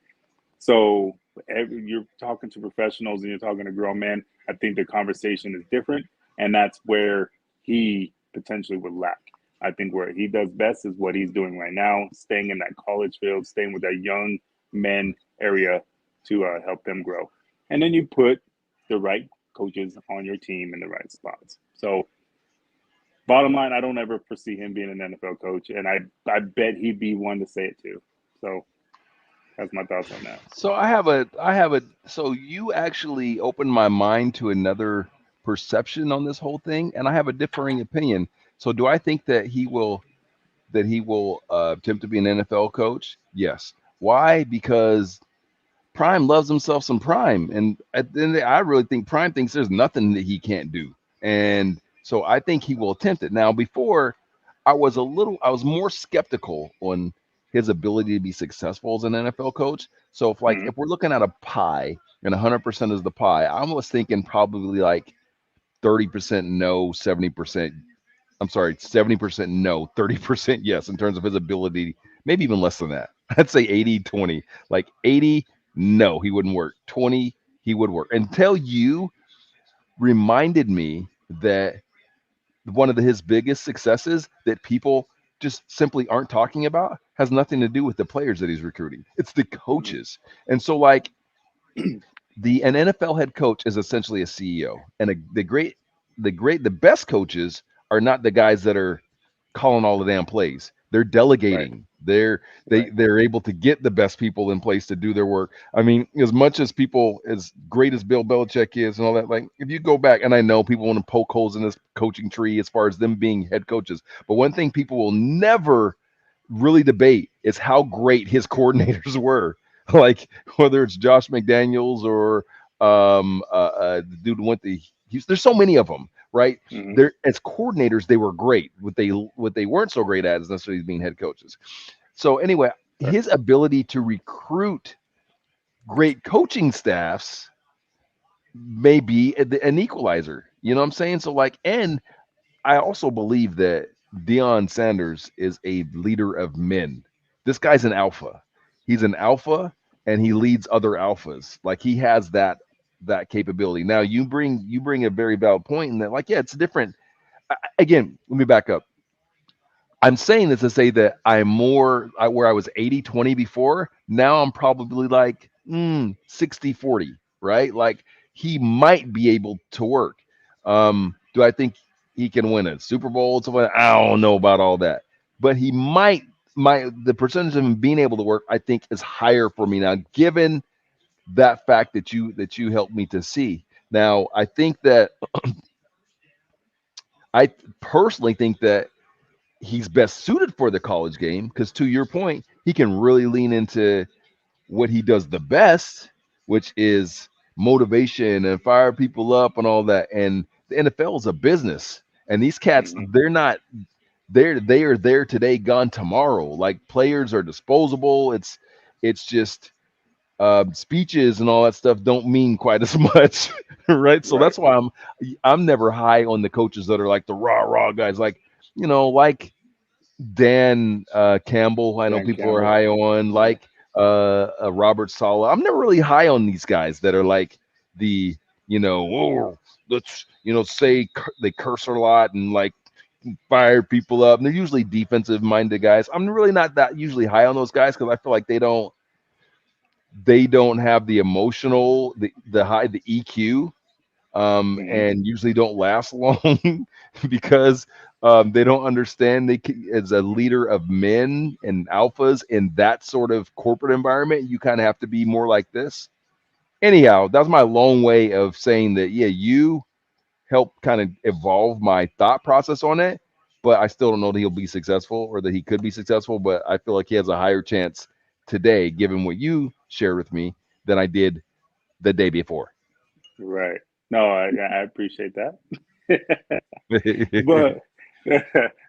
[SPEAKER 2] So you're talking to professionals and you're talking to grown men. I think the conversation is different, and that's where he potentially would lack. I think where he does best is what he's doing right now, staying in that college field, staying with that young men area to help them grow. And then you put the right coaches on your team in the right spots. So, bottom line, I don't ever foresee him being an NFL coach, and I bet he'd be one to say it too. So that's my thoughts on that.
[SPEAKER 1] So I have a so you actually opened my mind to another perception on this whole thing, and I have a differing opinion. So do I think that he will attempt to be an NFL coach? Yes. Why? Because Prime loves himself some Prime, and at the end of the day, I really think Prime thinks there's nothing that he can't do, and so I think he will attempt it. Now, before I was more skeptical on his ability to be successful as an NFL coach. So
[SPEAKER 2] Mm-hmm.
[SPEAKER 1] if we're looking at a pie and 100% is the pie, I was thinking probably like 30% no, 70%. I'm sorry, 70% no, 30% yes in terms of his ability, maybe even less than that. I'd say 80-20. Like 80, no, he wouldn't work. 20, he would work. Until you reminded me that one of his biggest successes that people just simply aren't talking about has nothing to do with the players that he's recruiting. It's the
[SPEAKER 2] Mm-hmm.
[SPEAKER 1] coaches. And so like an NFL head coach is essentially a CEO, and the best coaches are not the guys that are calling all the damn plays. They're
[SPEAKER 2] Right.
[SPEAKER 1] delegating.
[SPEAKER 2] Right.
[SPEAKER 1] They're able to get the best people in place to do their work. I mean, as much as people, as great as Bill Belichick is and all that, like if you go back, and I know people want to poke holes in this coaching tree as far as them being head coaches, but one thing people will never really debate is how great his coordinators were. Like whether it's Josh McDaniels or the dude who went to Houston. There's so many of them, right?
[SPEAKER 2] Mm-hmm.
[SPEAKER 1] They're as coordinators, they were great. What they weren't so great at is necessarily being head coaches. So anyway,
[SPEAKER 2] Right.
[SPEAKER 1] his ability to recruit great coaching staffs may be an equalizer. You know what I'm saying? So like, and I also believe that Deion Sanders is a leader of men. This guy's an alpha. He's an alpha, and he leads other alphas. Like he has that capability. Now you bring a very valid point in that, like, yeah, it's different. Again, let me back up. I'm saying this to say that where I was 80-20 before. Now I'm probably like 60-40, right? Like he might be able to work. Do I think he can win a Super Bowl? And stuff like that? I don't know about all that, but he might. The percentage of him being able to work, I think, is higher for me now, given that fact that you helped me to see. Now, I personally think that he's best suited for the college game because, to your point, he can really lean into what he does the best, which is motivation and fire people up and all that. And the NFL is a business, and these cats,
[SPEAKER 2] Hmm.
[SPEAKER 1] they're not. They are there today, gone tomorrow. Like players are disposable. It's just speeches and all that stuff don't mean quite as much, right? So
[SPEAKER 2] Right.
[SPEAKER 1] that's why I'm never high on the coaches that are like the rah guys, like like Dan Campbell. I know
[SPEAKER 2] Dan
[SPEAKER 1] people are
[SPEAKER 2] Campbell.
[SPEAKER 1] high on,
[SPEAKER 2] Yeah.
[SPEAKER 1] like Robert Sala. I'm never really high on these guys that are like the oh, let's say they curse a lot and like fire people up. And they're usually defensive minded guys. I'm really not that usually high on those guys because I feel like they don't have the emotional, the EQ,
[SPEAKER 2] Hmm.
[SPEAKER 1] and usually don't last long because they don't understand as a leader of men and alphas in that sort of corporate environment, you kind of have to be more like this. Anyhow, that's my long way of saying that, yeah, you helped kind of evolve my thought process on it, but I still don't know that he'll be successful or that he could be successful. But I feel like he has a higher chance today, given what you shared with me, than I did the day before.
[SPEAKER 2] Right. No, I appreciate that. But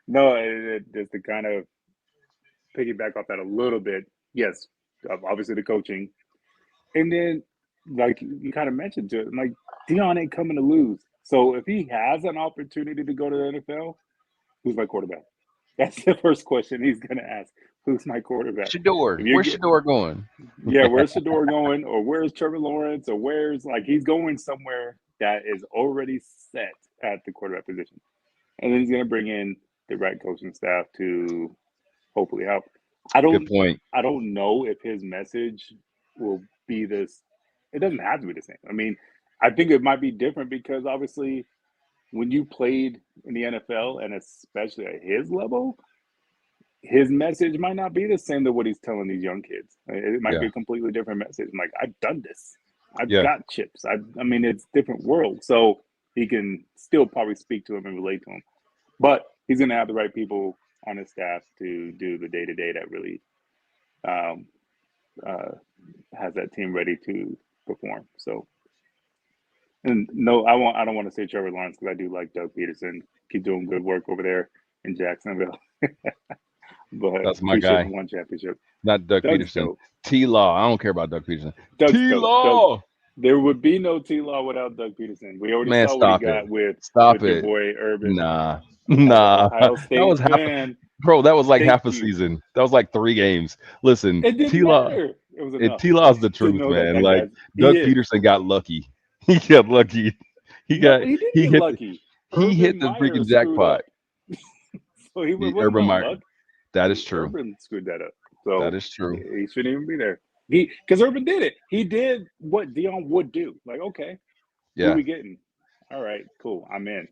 [SPEAKER 2] no, just to kind of piggyback off that a little bit. Yes, obviously the coaching, and then like you kind of mentioned to it, like Dion ain't coming to lose. So if he has an opportunity to go to the NFL, who's my quarterback? That's the first question he's going to ask. Who's my quarterback?
[SPEAKER 1] Shador,
[SPEAKER 2] If you
[SPEAKER 1] where's
[SPEAKER 2] get,
[SPEAKER 1] Shador going?
[SPEAKER 2] yeah, where's Shador going, or where's Trevor Lawrence, or where's like he's going somewhere that is already set at the quarterback position, and then he's going to bring in the right coaching staff to hopefully help. I
[SPEAKER 1] Good
[SPEAKER 2] don't,
[SPEAKER 1] point.
[SPEAKER 2] I don't know if his message will be this. It doesn't have to be the same. I mean, I think it might be different because obviously when you played in the NFL and especially at his level, his message might not be the same to what he's telling these young kids. It might be
[SPEAKER 1] Yeah,
[SPEAKER 2] a completely different message. I'm like, I've done this. I've
[SPEAKER 1] yeah,
[SPEAKER 2] got chips. I mean, it's different world. So he can still probably speak to him and relate to him. But he's going to have the right people on his staff to do the day to day that really um, uh, has that team ready to perform. So, and no, I don't want to say Trevor Lawrence because I do like Doug Peterson. Keep doing good work over there in Jacksonville. But
[SPEAKER 1] that's my
[SPEAKER 2] appreciate the
[SPEAKER 1] guy.
[SPEAKER 2] one championship.
[SPEAKER 1] Not Doug
[SPEAKER 2] Doug's
[SPEAKER 1] Peterson.
[SPEAKER 2] dope.
[SPEAKER 1] T Law. I don't care about Doug Peterson.
[SPEAKER 2] Doug's
[SPEAKER 1] T
[SPEAKER 2] dope. Doug.
[SPEAKER 1] Law.
[SPEAKER 2] There would be no T Law without Doug Peterson. We already
[SPEAKER 1] Man,
[SPEAKER 2] saw what he
[SPEAKER 1] stop it.
[SPEAKER 2] got
[SPEAKER 1] Stop
[SPEAKER 2] with your
[SPEAKER 1] it.
[SPEAKER 2] boy Urban
[SPEAKER 1] Nah.
[SPEAKER 2] as an
[SPEAKER 1] Nah.
[SPEAKER 2] Ohio
[SPEAKER 1] That
[SPEAKER 2] State
[SPEAKER 1] was half
[SPEAKER 2] fan.
[SPEAKER 1] bro, that was like
[SPEAKER 2] Thank
[SPEAKER 1] half a
[SPEAKER 2] you.
[SPEAKER 1] season. That was like 3 games. Listen,
[SPEAKER 2] It didn't
[SPEAKER 1] T Law
[SPEAKER 2] matter. It was enough
[SPEAKER 1] T Law's the
[SPEAKER 2] to
[SPEAKER 1] truth,
[SPEAKER 2] know that
[SPEAKER 1] man.
[SPEAKER 2] that
[SPEAKER 1] Like
[SPEAKER 2] guy's he
[SPEAKER 1] Doug
[SPEAKER 2] is.
[SPEAKER 1] Peterson got lucky. He got lucky. He
[SPEAKER 2] No,
[SPEAKER 1] got
[SPEAKER 2] he did
[SPEAKER 1] he
[SPEAKER 2] get
[SPEAKER 1] hit
[SPEAKER 2] lucky.
[SPEAKER 1] he hit
[SPEAKER 2] Urban
[SPEAKER 1] the
[SPEAKER 2] Meyer
[SPEAKER 1] freaking
[SPEAKER 2] screwed
[SPEAKER 1] jackpot.
[SPEAKER 2] up. So he
[SPEAKER 1] The
[SPEAKER 2] wasn't
[SPEAKER 1] Urban
[SPEAKER 2] no
[SPEAKER 1] Meyer.
[SPEAKER 2] luck.
[SPEAKER 1] That is true.
[SPEAKER 2] Urban screwed that up.
[SPEAKER 1] That
[SPEAKER 2] So
[SPEAKER 1] is true.
[SPEAKER 2] he shouldn't even be there. He because Urban did it. He did what Dion would do. Like, okay, who
[SPEAKER 1] Yeah.
[SPEAKER 2] we getting? All right, cool. I'm in.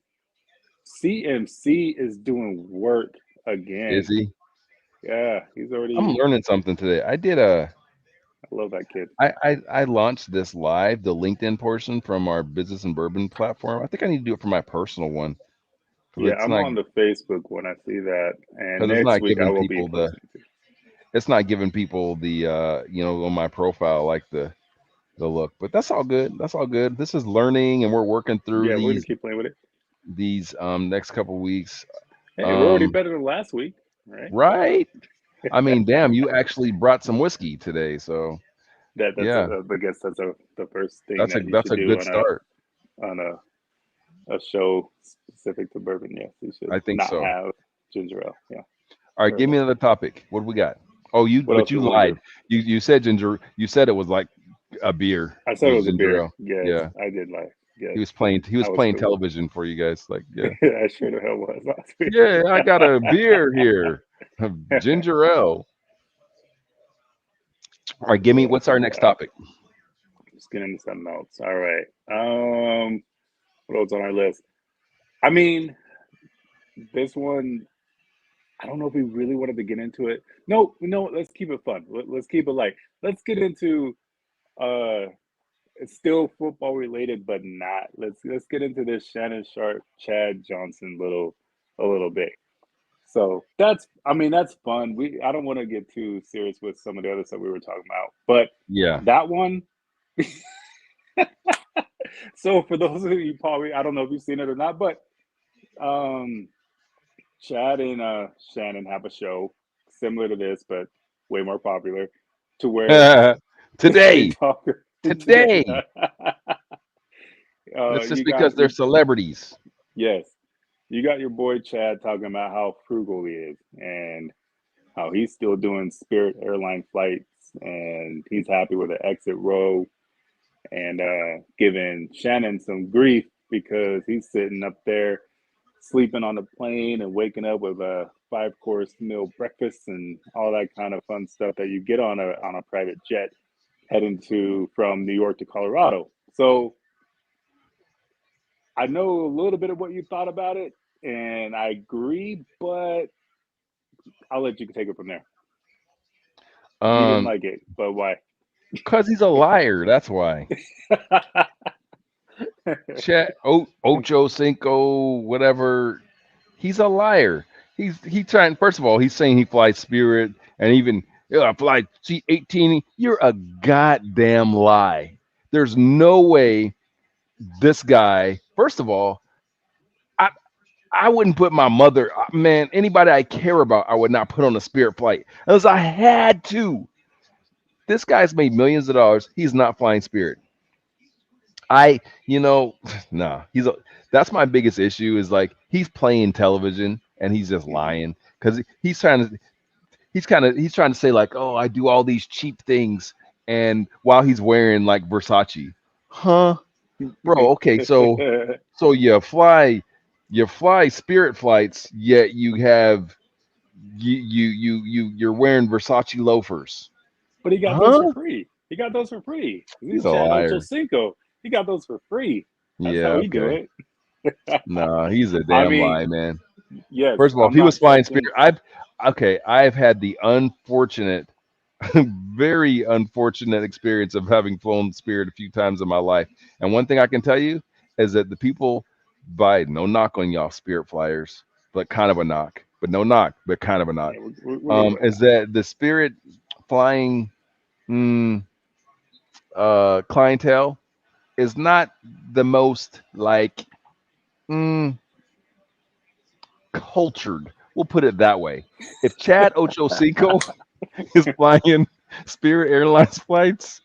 [SPEAKER 2] CMC is doing work
[SPEAKER 1] Is
[SPEAKER 2] again.
[SPEAKER 1] he?
[SPEAKER 2] Yeah, he's
[SPEAKER 1] I'm
[SPEAKER 2] already.
[SPEAKER 1] learning something today. I did a
[SPEAKER 2] I love that kid.
[SPEAKER 1] I launched this live, the LinkedIn portion from our business and bourbon platform. I think I need to do it for my personal one.
[SPEAKER 2] Yeah,
[SPEAKER 1] It's
[SPEAKER 2] I'm
[SPEAKER 1] not
[SPEAKER 2] on the Facebook when I see that, and
[SPEAKER 1] because it's
[SPEAKER 2] next
[SPEAKER 1] not
[SPEAKER 2] week I
[SPEAKER 1] giving
[SPEAKER 2] will be
[SPEAKER 1] people the
[SPEAKER 2] posting too.
[SPEAKER 1] it's not giving people the on my profile like the look. But that's all good. That's all good. This is learning and we're working through
[SPEAKER 2] Yeah, we're gonna
[SPEAKER 1] these
[SPEAKER 2] keep playing with it.
[SPEAKER 1] next couple weeks.
[SPEAKER 2] Hey, we're already
[SPEAKER 1] Um
[SPEAKER 2] better than last week, right?
[SPEAKER 1] right? I mean, damn, you actually brought some whiskey today, so
[SPEAKER 2] That's
[SPEAKER 1] yeah.
[SPEAKER 2] I guess that's the first thing that you
[SPEAKER 1] That's
[SPEAKER 2] should
[SPEAKER 1] a
[SPEAKER 2] do
[SPEAKER 1] good start.
[SPEAKER 2] on a show specific to bourbon. Yes, you should
[SPEAKER 1] I think
[SPEAKER 2] not
[SPEAKER 1] so.
[SPEAKER 2] have ginger ale. Yeah,
[SPEAKER 1] All right,
[SPEAKER 2] very
[SPEAKER 1] give me
[SPEAKER 2] well.
[SPEAKER 1] another topic. What do we got? Oh,
[SPEAKER 2] What else
[SPEAKER 1] you
[SPEAKER 2] you want to do?
[SPEAKER 1] lied. You said ginger. You said it was like a beer.
[SPEAKER 2] I
[SPEAKER 1] It
[SPEAKER 2] said it
[SPEAKER 1] was
[SPEAKER 2] was a
[SPEAKER 1] ginger
[SPEAKER 2] beer.
[SPEAKER 1] ale.
[SPEAKER 2] Yes,
[SPEAKER 1] Yeah,
[SPEAKER 2] I did lie.
[SPEAKER 1] he
[SPEAKER 2] Yes,
[SPEAKER 1] was playing. He
[SPEAKER 2] I
[SPEAKER 1] was
[SPEAKER 2] was
[SPEAKER 1] playing
[SPEAKER 2] stupid.
[SPEAKER 1] television for you guys. Like, yeah,
[SPEAKER 2] I sure the hell was last week.
[SPEAKER 1] yeah. I got a beer here, ginger ale. All right, give me.
[SPEAKER 2] But
[SPEAKER 1] What's our next
[SPEAKER 2] uh,
[SPEAKER 1] topic?
[SPEAKER 2] just getting into something else. All right. What else on our list? I mean, this one. I don't know if we really wanted to get into it. No, let's keep it fun. Let's keep it light. Let's get into uh it's still football related, but not. Let's get into this Shannon Sharp, Chad Johnson a little bit. So I mean that's fun. I don't want to get too serious with some of the other stuff we were talking about, but
[SPEAKER 1] Yeah.
[SPEAKER 2] that one. So for those of you probably, I don't know if you've seen it or not, but um, Chad and Shannon have a show similar to this, but way more popular, to where they
[SPEAKER 1] Today,
[SPEAKER 2] talk today.
[SPEAKER 1] today. That's just
[SPEAKER 2] You got
[SPEAKER 1] because they're
[SPEAKER 2] you,
[SPEAKER 1] celebrities.
[SPEAKER 2] yes, you got your boy Chad talking about how frugal he is and how he's still doing Spirit airline flights and he's happy with the exit row and giving Shannon some grief because he's sitting up there sleeping on the plane and waking up with a 5 course meal breakfast and all that kind of fun stuff that you get on a private jet heading to from New York to Colorado. So I know a little bit of what you thought about it, and I agree, but I'll let you take it from there. You didn't
[SPEAKER 1] Um,
[SPEAKER 2] like it, but why?
[SPEAKER 1] cause he's a liar. That's why. Chet Ocho Cinco, whatever. He's a liar. He trying. First of all, he's saying he flies Spirit, and even I fly C-18. You're a goddamn lie. There's no way this guy. First of all, I I wouldn't put my mother, man, anybody I care about, I would not put on a Spirit flight unless I had to. This guy's made millions of dollars. He's not flying Spirit. I, you know, nah. That's my biggest issue is like he's playing television and he's just
[SPEAKER 2] Mhm.
[SPEAKER 1] lying because he's trying to say like, oh, I do all these cheap things, and while he's wearing like Versace, huh, bro? Okay, so you fly Spirit flights, yet you're wearing Versace loafers,
[SPEAKER 2] But he got those for
[SPEAKER 1] huh?
[SPEAKER 2] free. He got those for free.
[SPEAKER 1] He's
[SPEAKER 2] He's
[SPEAKER 1] a
[SPEAKER 2] Chad
[SPEAKER 1] liar.
[SPEAKER 2] Ochocinco. He got those for free. That's how
[SPEAKER 1] Yeah,
[SPEAKER 2] he do
[SPEAKER 1] okay.
[SPEAKER 2] it.
[SPEAKER 1] Nah, he's a
[SPEAKER 2] I
[SPEAKER 1] damn
[SPEAKER 2] mean,
[SPEAKER 1] lie, man.
[SPEAKER 2] yes,
[SPEAKER 1] First of all, if
[SPEAKER 2] I'm
[SPEAKER 1] he was
[SPEAKER 2] not
[SPEAKER 1] flying
[SPEAKER 2] faulting.
[SPEAKER 1] Spirit, I've had the unfortunate, very unfortunate experience of having flown Spirit a few times in my life. And one thing I can tell you is that the people by no knock on y'all Spirit flyers, but kind of a knock, but no knock, but kind of a knock,
[SPEAKER 2] Yeah, we're gonna go with
[SPEAKER 1] is
[SPEAKER 2] that.
[SPEAKER 1] that the Spirit flying mm, clientele is not the most like mm, cultured. We'll put it that way. If Chad Ochocinco is flying Spirit Airlines flights,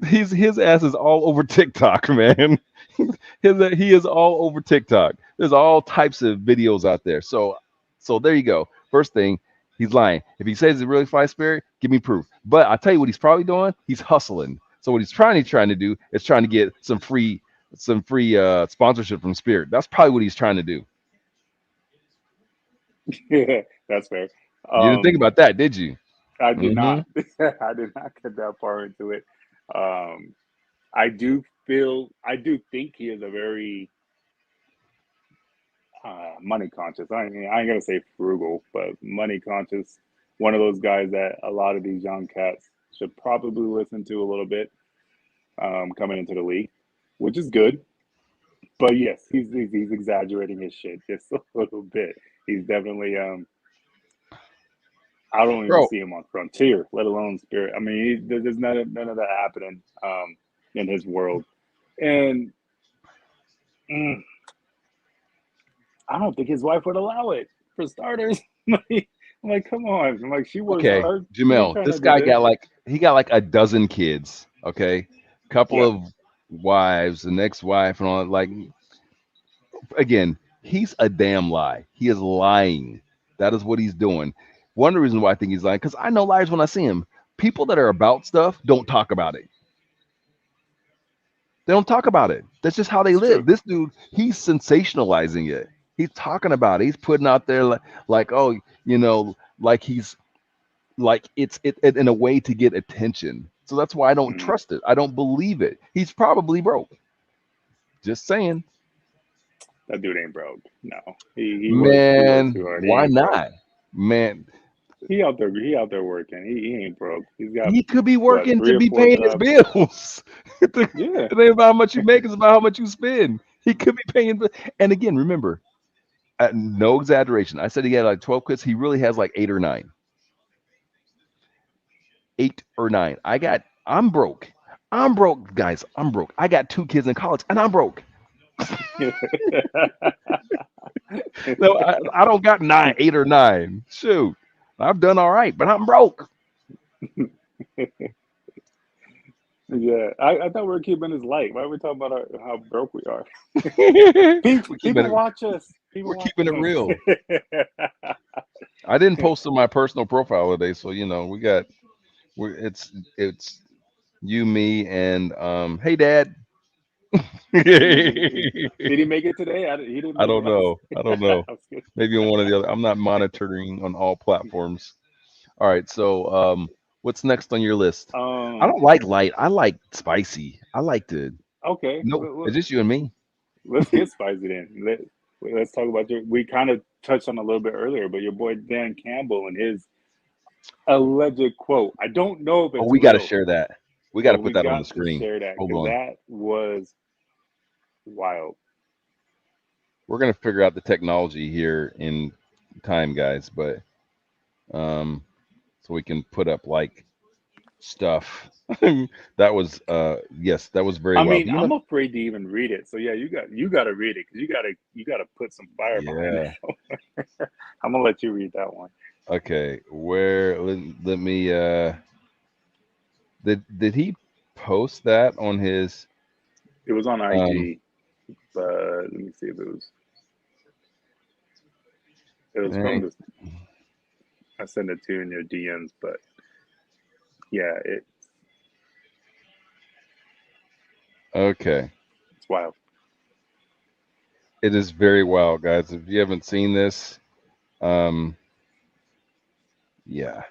[SPEAKER 1] his ass is all over TikTok, man. He is all over TikTok. There's all types of videos out there. So there you go. First thing, he's lying. If he says he really flies Spirit, give me proof. But I'll tell you what he's probably doing. He's hustling. So what he's trying to do is trying to get some free sponsorship from Spirit. That's probably what he's trying to do.
[SPEAKER 2] Yeah, that's fair.
[SPEAKER 1] You didn't think
[SPEAKER 2] Um,
[SPEAKER 1] about that, did you?
[SPEAKER 2] I did
[SPEAKER 1] Hmm.
[SPEAKER 2] not. I did not get that far into it. Um, I do think he is a very money conscious. I ain't gonna say frugal, but money conscious. One of those guys that a lot of these young cats should probably listen to a little bit coming into the league, which is good. But yes, he's exaggerating his shit just a little bit. He's definitely I don't even
[SPEAKER 1] Bro,
[SPEAKER 2] see him on Frontier, let alone Spirit. I mean, there's none of that happening in his world, and mm, I don't think his wife would allow it. For starters, I'm like, come on, I'm like, she works
[SPEAKER 1] okay,
[SPEAKER 2] hard. She ain't
[SPEAKER 1] Jamel,
[SPEAKER 2] trying to
[SPEAKER 1] this
[SPEAKER 2] do
[SPEAKER 1] guy
[SPEAKER 2] this.
[SPEAKER 1] got like he got like a dozen kids. Okay, couple
[SPEAKER 2] Yeah.
[SPEAKER 1] of wives, an ex-wife, and all that. Like again, he's a damn lie. He is lying. That is what he's doing. One of the reasons why I think he's lying because I know liars when I see him. People that are about stuff don't talk about it. They don't talk about it. That's just how they
[SPEAKER 2] It's true.
[SPEAKER 1] live. This dude, he's sensationalizing it. He's talking about it. He's putting out there like oh, like he's like it's in a way to get attention. So that's why I don't
[SPEAKER 2] Mm,
[SPEAKER 1] trust it. I don't believe it. He's probably broke. Just saying.
[SPEAKER 2] that dude ain't broke. No, he works
[SPEAKER 1] Man,
[SPEAKER 2] too hard. He
[SPEAKER 1] why
[SPEAKER 2] ain't broke.
[SPEAKER 1] not? Man,
[SPEAKER 2] He out there working. He ain't broke. He's got
[SPEAKER 1] He could be
[SPEAKER 2] what,
[SPEAKER 1] working to
[SPEAKER 2] three or
[SPEAKER 1] be
[SPEAKER 2] four
[SPEAKER 1] paying his
[SPEAKER 2] jobs.
[SPEAKER 1] bills. it
[SPEAKER 2] Yeah.
[SPEAKER 1] ain't about how much you make; it's about how much you spend. He could be paying. And again, remember, no exaggeration. I said he had like 12 kids. He really has like 8 or 9. 8 or 9. I'm broke. I'm broke, guys. I'm broke. I got 2 kids in college and I'm broke. No, I don't got 8 or 9. Shoot. I've done all right, but I'm broke.
[SPEAKER 2] Yeah, I thought we were keeping this light. Why are we talking about how broke we are?
[SPEAKER 1] we're keeping
[SPEAKER 2] People
[SPEAKER 1] it
[SPEAKER 2] watch us.
[SPEAKER 1] we're
[SPEAKER 2] People watch
[SPEAKER 1] keeping it
[SPEAKER 2] us.
[SPEAKER 1] real. I didn't post on my personal profile today, so it's you, me, and hey dad.
[SPEAKER 2] Did he make it today? He didn't
[SPEAKER 1] I
[SPEAKER 2] make
[SPEAKER 1] don't
[SPEAKER 2] it.
[SPEAKER 1] know. I don't know.
[SPEAKER 2] I was kidding.
[SPEAKER 1] Maybe on one of the other. I'm not monitoring on all platforms. All right. So, what's next on your list? I
[SPEAKER 2] Um.
[SPEAKER 1] don't like light. I like spicy. I like to.
[SPEAKER 2] Okay.
[SPEAKER 1] No, it's just you and me.
[SPEAKER 2] Let's get spicy then. Let's talk about your. We kind of touched on a little bit earlier, but your boy Dan Campbell and his alleged quote. I don't know if
[SPEAKER 1] Oh,
[SPEAKER 2] it's
[SPEAKER 1] we got to
[SPEAKER 2] real,
[SPEAKER 1] share that. We got
[SPEAKER 2] but
[SPEAKER 1] to put
[SPEAKER 2] we
[SPEAKER 1] that on the
[SPEAKER 2] got to
[SPEAKER 1] screen.
[SPEAKER 2] share that
[SPEAKER 1] Hold
[SPEAKER 2] because
[SPEAKER 1] on.
[SPEAKER 2] that was wild.
[SPEAKER 1] We're gonna figure out the technology here in time, guys. But um, so we can put up like stuff. That was yes, that was very
[SPEAKER 2] I
[SPEAKER 1] wild.
[SPEAKER 2] mean,
[SPEAKER 1] You
[SPEAKER 2] I'm
[SPEAKER 1] know,
[SPEAKER 2] afraid to even read it. So yeah, you got to read it because you got to put some fire behind
[SPEAKER 1] yeah.
[SPEAKER 2] it. I'm gonna let you read that one.
[SPEAKER 1] Okay, where let me did he post that on his
[SPEAKER 2] It was on
[SPEAKER 1] um
[SPEAKER 2] IG, but let me see if it was from
[SPEAKER 1] dang,
[SPEAKER 2] this. I sent it to you in your DMs, but yeah,
[SPEAKER 1] okay.
[SPEAKER 2] it's wild.
[SPEAKER 1] It is very wild, guys. If you haven't seen this, um yeah.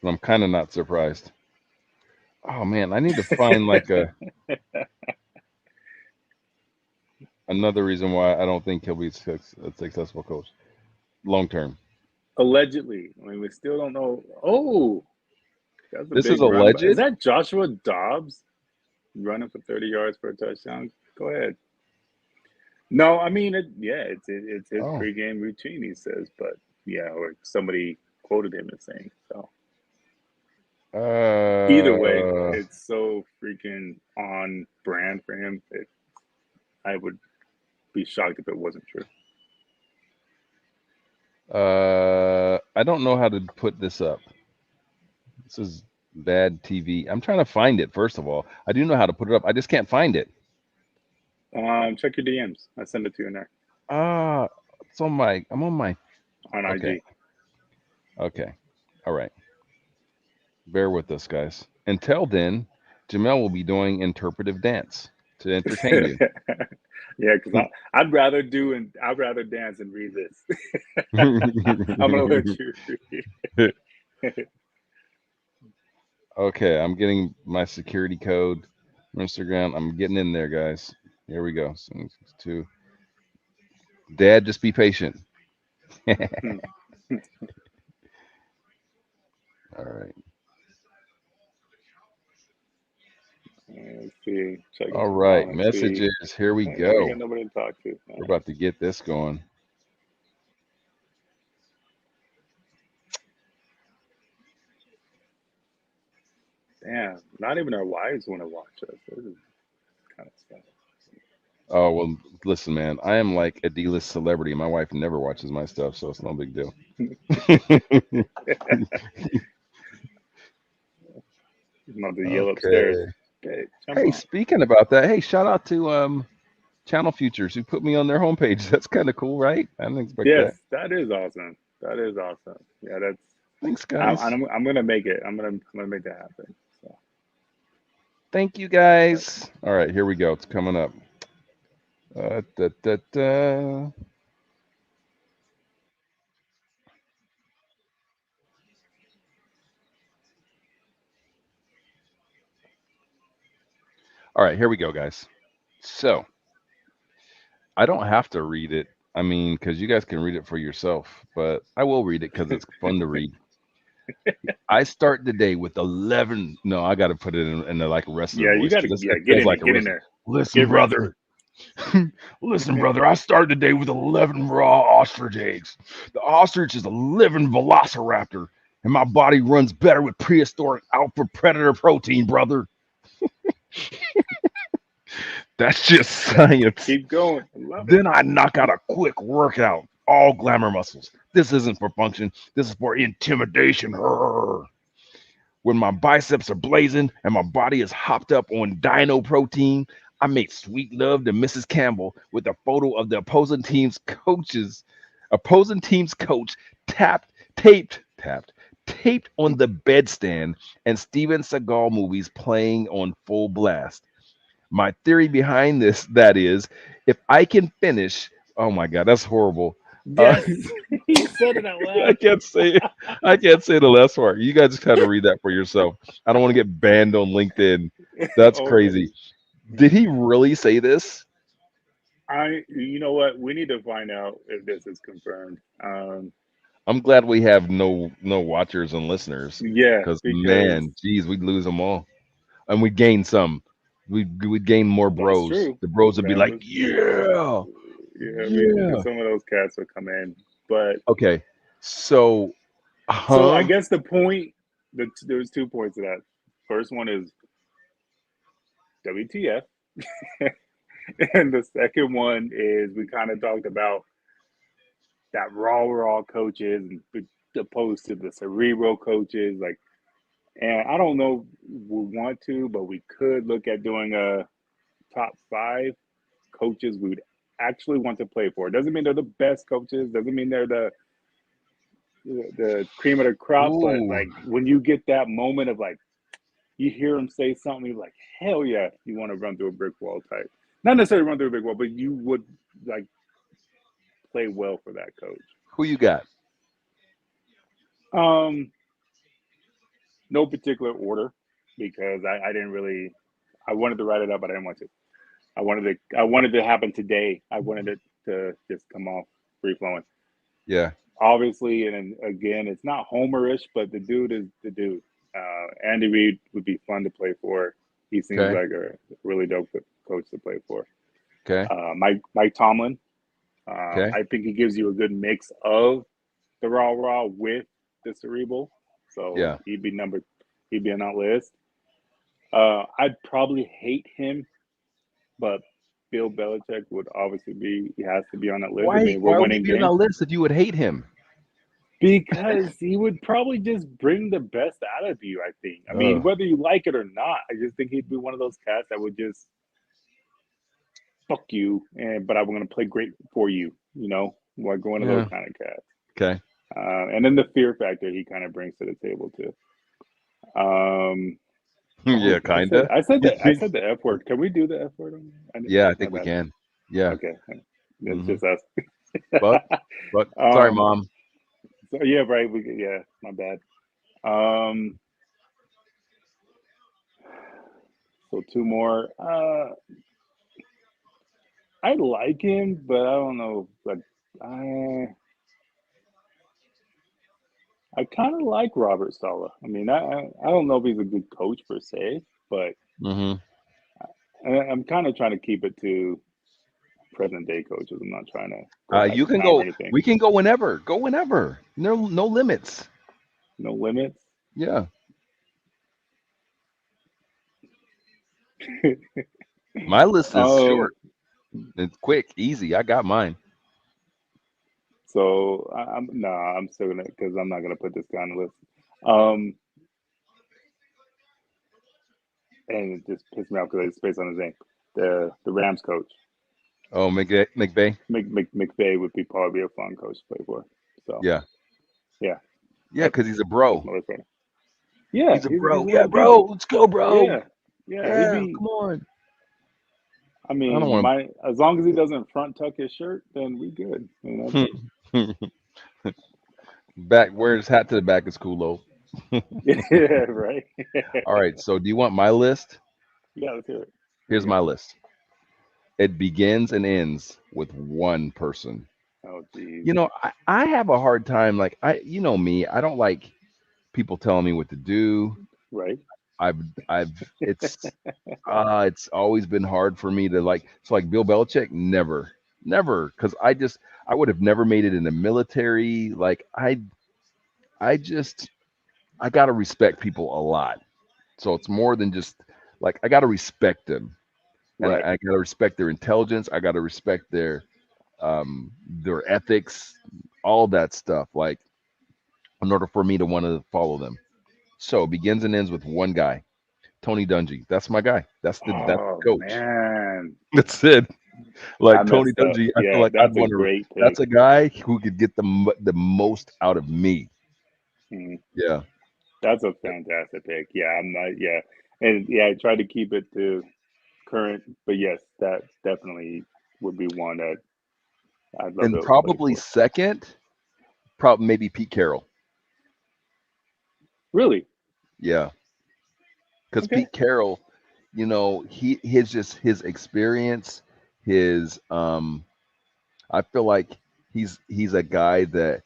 [SPEAKER 1] I'm kind of not surprised. Oh man, I need to find like another reason why I don't think he'll be a successful coach long term.
[SPEAKER 2] Allegedly, I mean, we still don't know. Oh, that's a
[SPEAKER 1] This is
[SPEAKER 2] big run, but is
[SPEAKER 1] alleged.
[SPEAKER 2] that Joshua Dobbs running for 30 yards for a touchdown? Go ahead. No, I mean, yeah, it's his
[SPEAKER 1] Oh.
[SPEAKER 2] pregame routine. He says, but yeah, or somebody quoted him as saying so. Either way,
[SPEAKER 1] Uh
[SPEAKER 2] it's so freaking on brand for him. I would be shocked if it wasn't true.
[SPEAKER 1] I don't know how to put this up. This is bad TV. I'm trying to find it first of all. I do know how to put it up. I just can't find it.
[SPEAKER 2] Check your DMs. I send it to you in there
[SPEAKER 1] Ah, it's on my. I'm on my.
[SPEAKER 2] on
[SPEAKER 1] Okay,
[SPEAKER 2] IG.
[SPEAKER 1] okay, all right. Bear with us, guys. Until then, Jamel will be doing interpretive dance to entertain you.
[SPEAKER 2] Yeah, because I'd rather dance and read this. I'm gonna let you read.
[SPEAKER 1] Okay, I'm getting my security code from Instagram. I'm getting in there, guys. Here we go. Two. Dad, just be patient. All right.
[SPEAKER 2] Let's see. Checking
[SPEAKER 1] All
[SPEAKER 2] it now.
[SPEAKER 1] right.
[SPEAKER 2] Let's see.
[SPEAKER 1] Messages. Here we
[SPEAKER 2] Yeah, we
[SPEAKER 1] go.
[SPEAKER 2] got nobody to talk to.
[SPEAKER 1] We're about to get this going.
[SPEAKER 2] Damn, not even our wives want to watch us. This is kind of sad.
[SPEAKER 1] Oh, well, listen, man. I am like a D-list celebrity. My wife never watches my stuff, so it's no big deal.
[SPEAKER 2] I'm about to yell upstairs.
[SPEAKER 1] Okay.
[SPEAKER 2] Okay, jump
[SPEAKER 1] Hey,
[SPEAKER 2] on.
[SPEAKER 1] speaking about that, hey, shout out to Channel Futures who put me on their homepage. That's kind of cool, right? I didn't expect
[SPEAKER 2] Yes,
[SPEAKER 1] that.
[SPEAKER 2] that is awesome. That is awesome. Yeah, that's.
[SPEAKER 1] Thanks, guys.
[SPEAKER 2] I'm gonna make it. I'm gonna make that happen. So,
[SPEAKER 1] Thank you, guys. All right, here we go. It's coming up. Da, da, da. All right, here we go, guys. So I don't have to read it. I mean, because you guys can read it for yourself, but I will read it because it's fun to read. I start the day with 11. No, I got to put it in a like wrestler
[SPEAKER 2] Yeah, you
[SPEAKER 1] voice
[SPEAKER 2] got to
[SPEAKER 1] because
[SPEAKER 2] yeah
[SPEAKER 1] it
[SPEAKER 2] get
[SPEAKER 1] feels
[SPEAKER 2] in there,
[SPEAKER 1] like a
[SPEAKER 2] get in
[SPEAKER 1] wrestler.
[SPEAKER 2] there,
[SPEAKER 1] Listen,
[SPEAKER 2] get wrestling.
[SPEAKER 1] brother. Listen, brother. I started the day with 11 raw ostrich eggs. The ostrich is a living velociraptor, and my body runs better with prehistoric alpha predator protein, brother. That's just science.
[SPEAKER 2] Keep going. I love it.
[SPEAKER 1] Then I knock out a quick workout. All glamour muscles. This isn't for function. This is for intimidation. Rrr. When my biceps are blazing and my body is hopped up on dino protein, I make sweet love to Mrs. Campbell with a photo of the opposing team's coach taped on the bedstand, and Steven Seagal movies playing on full blast. My theory behind this, that is, if I can finish, oh my God, that's horrible. Uh,
[SPEAKER 2] Yes, you said it out
[SPEAKER 1] I
[SPEAKER 2] loud.
[SPEAKER 1] can't say it. I can't say the last part. You guys just kind of read that for yourself. I don't want to get banned on LinkedIn. That's
[SPEAKER 2] Okay.
[SPEAKER 1] crazy. Did he really say this?
[SPEAKER 2] You know what? We need to find out if this is confirmed.
[SPEAKER 1] I'm glad we have no watchers and listeners,
[SPEAKER 2] Yeah,
[SPEAKER 1] because
[SPEAKER 2] because
[SPEAKER 1] man, geez, we'd lose them all, and we'd gain some. We'd gain more
[SPEAKER 2] that's
[SPEAKER 1] bros.
[SPEAKER 2] true.
[SPEAKER 1] The bros would be like,
[SPEAKER 2] That was,
[SPEAKER 1] yeah,
[SPEAKER 2] yeah,
[SPEAKER 1] yeah.
[SPEAKER 2] some of those cats would come in. But
[SPEAKER 1] Okay, so,
[SPEAKER 2] so I
[SPEAKER 1] huh?
[SPEAKER 2] guess the point, there's 2 points to that. First one is WTF, and the second one is we kind of talked about that raw coaches opposed to the cerebral coaches. Like, and I don't know we want to, but we could look at doing a top 5 coaches we would actually want to play for. It doesn't mean they're the best coaches. Doesn't mean they're the cream of the crop. But
[SPEAKER 1] Ooh,
[SPEAKER 2] like when you get that moment of like you hear them say something, you're like, hell yeah, you want to run through a brick wall type. Not necessarily run through a brick wall, but you would like play well for that coach.
[SPEAKER 1] who you got?
[SPEAKER 2] Um, no particular order because I didn't really I wanted to write it up, but I didn't want to. I wanted it to happen today. I wanted it to just come off free flowing.
[SPEAKER 1] Yeah.
[SPEAKER 2] Obviously, and again, it's not Homerish, but the dude is the dude. Andy Reid would be fun to play for. He seems
[SPEAKER 1] Okay.
[SPEAKER 2] like a really dope coach to play for.
[SPEAKER 1] Okay.
[SPEAKER 2] Mike Tomlin.
[SPEAKER 1] Okay.
[SPEAKER 2] I think he gives you a good mix of the raw with the cerebral. So
[SPEAKER 1] Yeah.
[SPEAKER 2] he'd be on that list. I'd probably hate him, but Bill Belichick would obviously be he has to be on that list. I mean, we're
[SPEAKER 1] Why would he
[SPEAKER 2] winning
[SPEAKER 1] be on that
[SPEAKER 2] games
[SPEAKER 1] list if you would hate him?
[SPEAKER 2] because he would probably just bring the best out of you. I think. I mean,
[SPEAKER 1] Ugh.
[SPEAKER 2] whether you like it or not, I just think he'd be one of those cats that would just fuck you, and but I'm going to play great for you. You know, like one of those
[SPEAKER 1] Yeah.
[SPEAKER 2] kind of cats.
[SPEAKER 1] Okay.
[SPEAKER 2] And then the fear factor he kind of brings to the table too. Um,
[SPEAKER 1] Yeah,
[SPEAKER 2] oh,
[SPEAKER 1] kinda.
[SPEAKER 2] I said the F word. Can we do the F word?
[SPEAKER 1] Yeah, I
[SPEAKER 2] My
[SPEAKER 1] think we
[SPEAKER 2] bad.
[SPEAKER 1] can. Yeah.
[SPEAKER 2] Okay, it's
[SPEAKER 1] Hmm.
[SPEAKER 2] just us.
[SPEAKER 1] But sorry,
[SPEAKER 2] um,
[SPEAKER 1] mom.
[SPEAKER 2] so yeah, right. Yeah, my bad. Um, so 2 more. I like him, but I don't know. Like, I I kind of like Robert Sala. I mean, I don't know if he's a good coach per se, but
[SPEAKER 1] Hmm.
[SPEAKER 2] I'm kind of trying to keep it to present day coaches. I'm not trying to go back
[SPEAKER 1] You
[SPEAKER 2] in
[SPEAKER 1] can
[SPEAKER 2] time or
[SPEAKER 1] go.
[SPEAKER 2] anything.
[SPEAKER 1] We can go whenever. Go whenever. No limits.
[SPEAKER 2] No limits.
[SPEAKER 1] Yeah. My list is
[SPEAKER 2] um,
[SPEAKER 1] short. It's quick, easy. I got mine.
[SPEAKER 2] so I'm nah, I'm still gonna because I'm not gonna put this guy on the list. Um, and it just pissed me off because it's based on his name. The Rams coach,
[SPEAKER 1] Oh, McVay.
[SPEAKER 2] McVay would be probably a fun coach to play for. So
[SPEAKER 1] Yeah.
[SPEAKER 2] yeah,
[SPEAKER 1] Yeah,
[SPEAKER 2] that's
[SPEAKER 1] because he's a
[SPEAKER 2] that's
[SPEAKER 1] bro.
[SPEAKER 2] my list right now. Yeah,
[SPEAKER 1] He's a
[SPEAKER 2] he's
[SPEAKER 1] bro.
[SPEAKER 2] one of
[SPEAKER 1] Yeah,
[SPEAKER 2] the
[SPEAKER 1] bro.
[SPEAKER 2] people.
[SPEAKER 1] Let's go, bro.
[SPEAKER 2] Yeah, yeah, he'd
[SPEAKER 1] Yeah,
[SPEAKER 2] be.
[SPEAKER 1] come on.
[SPEAKER 2] I
[SPEAKER 1] I don't
[SPEAKER 2] mean,
[SPEAKER 1] want
[SPEAKER 2] my as long as he doesn't front tuck his shirt, then we good. You know.
[SPEAKER 1] to. Back, wear his hat to the back is cool, though.
[SPEAKER 2] Yeah, right.
[SPEAKER 1] All right. So, do you want my list?
[SPEAKER 2] Yeah, let's hear it. What
[SPEAKER 1] Here's
[SPEAKER 2] you
[SPEAKER 1] my
[SPEAKER 2] got?
[SPEAKER 1] list. It begins and ends with one person.
[SPEAKER 2] Oh, geez.
[SPEAKER 1] You know, I have a hard time. Like you know me, I don't like people telling me what to do.
[SPEAKER 2] Right.
[SPEAKER 1] I've it's always been hard for me to like. So like Bill Belichick, never, because I would have never made it in the military. Like I just I gotta respect people a lot. So it's more than just like I gotta respect them, and
[SPEAKER 2] Right.
[SPEAKER 1] I gotta respect their intelligence. I gotta respect their ethics, all that stuff. Like in order for me to want to follow them. So it begins and ends with one guy, Tony Dungy. That's my guy. That's
[SPEAKER 2] Oh
[SPEAKER 1] the coach.
[SPEAKER 2] man,
[SPEAKER 1] That's it.
[SPEAKER 2] I
[SPEAKER 1] Like Tony
[SPEAKER 2] messed up.
[SPEAKER 1] Dungy, I feel
[SPEAKER 2] Yeah,
[SPEAKER 1] like I'd
[SPEAKER 2] that's a
[SPEAKER 1] want to.
[SPEAKER 2] great
[SPEAKER 1] That's
[SPEAKER 2] pick.
[SPEAKER 1] a guy who could get the most out of me.
[SPEAKER 2] Mhm.
[SPEAKER 1] Yeah.
[SPEAKER 2] That's a fantastic pick. Yeah, I'm not. Yeah, and yeah, I tried to keep it to current, but yes, that definitely would be one that I'd love
[SPEAKER 1] And
[SPEAKER 2] to play
[SPEAKER 1] probably
[SPEAKER 2] for.
[SPEAKER 1] second, probably maybe Pete Carroll.
[SPEAKER 2] Really?
[SPEAKER 1] Yeah, because
[SPEAKER 2] Okay.
[SPEAKER 1] Pete Carroll, you know, his just his experience, his I feel like he's a guy that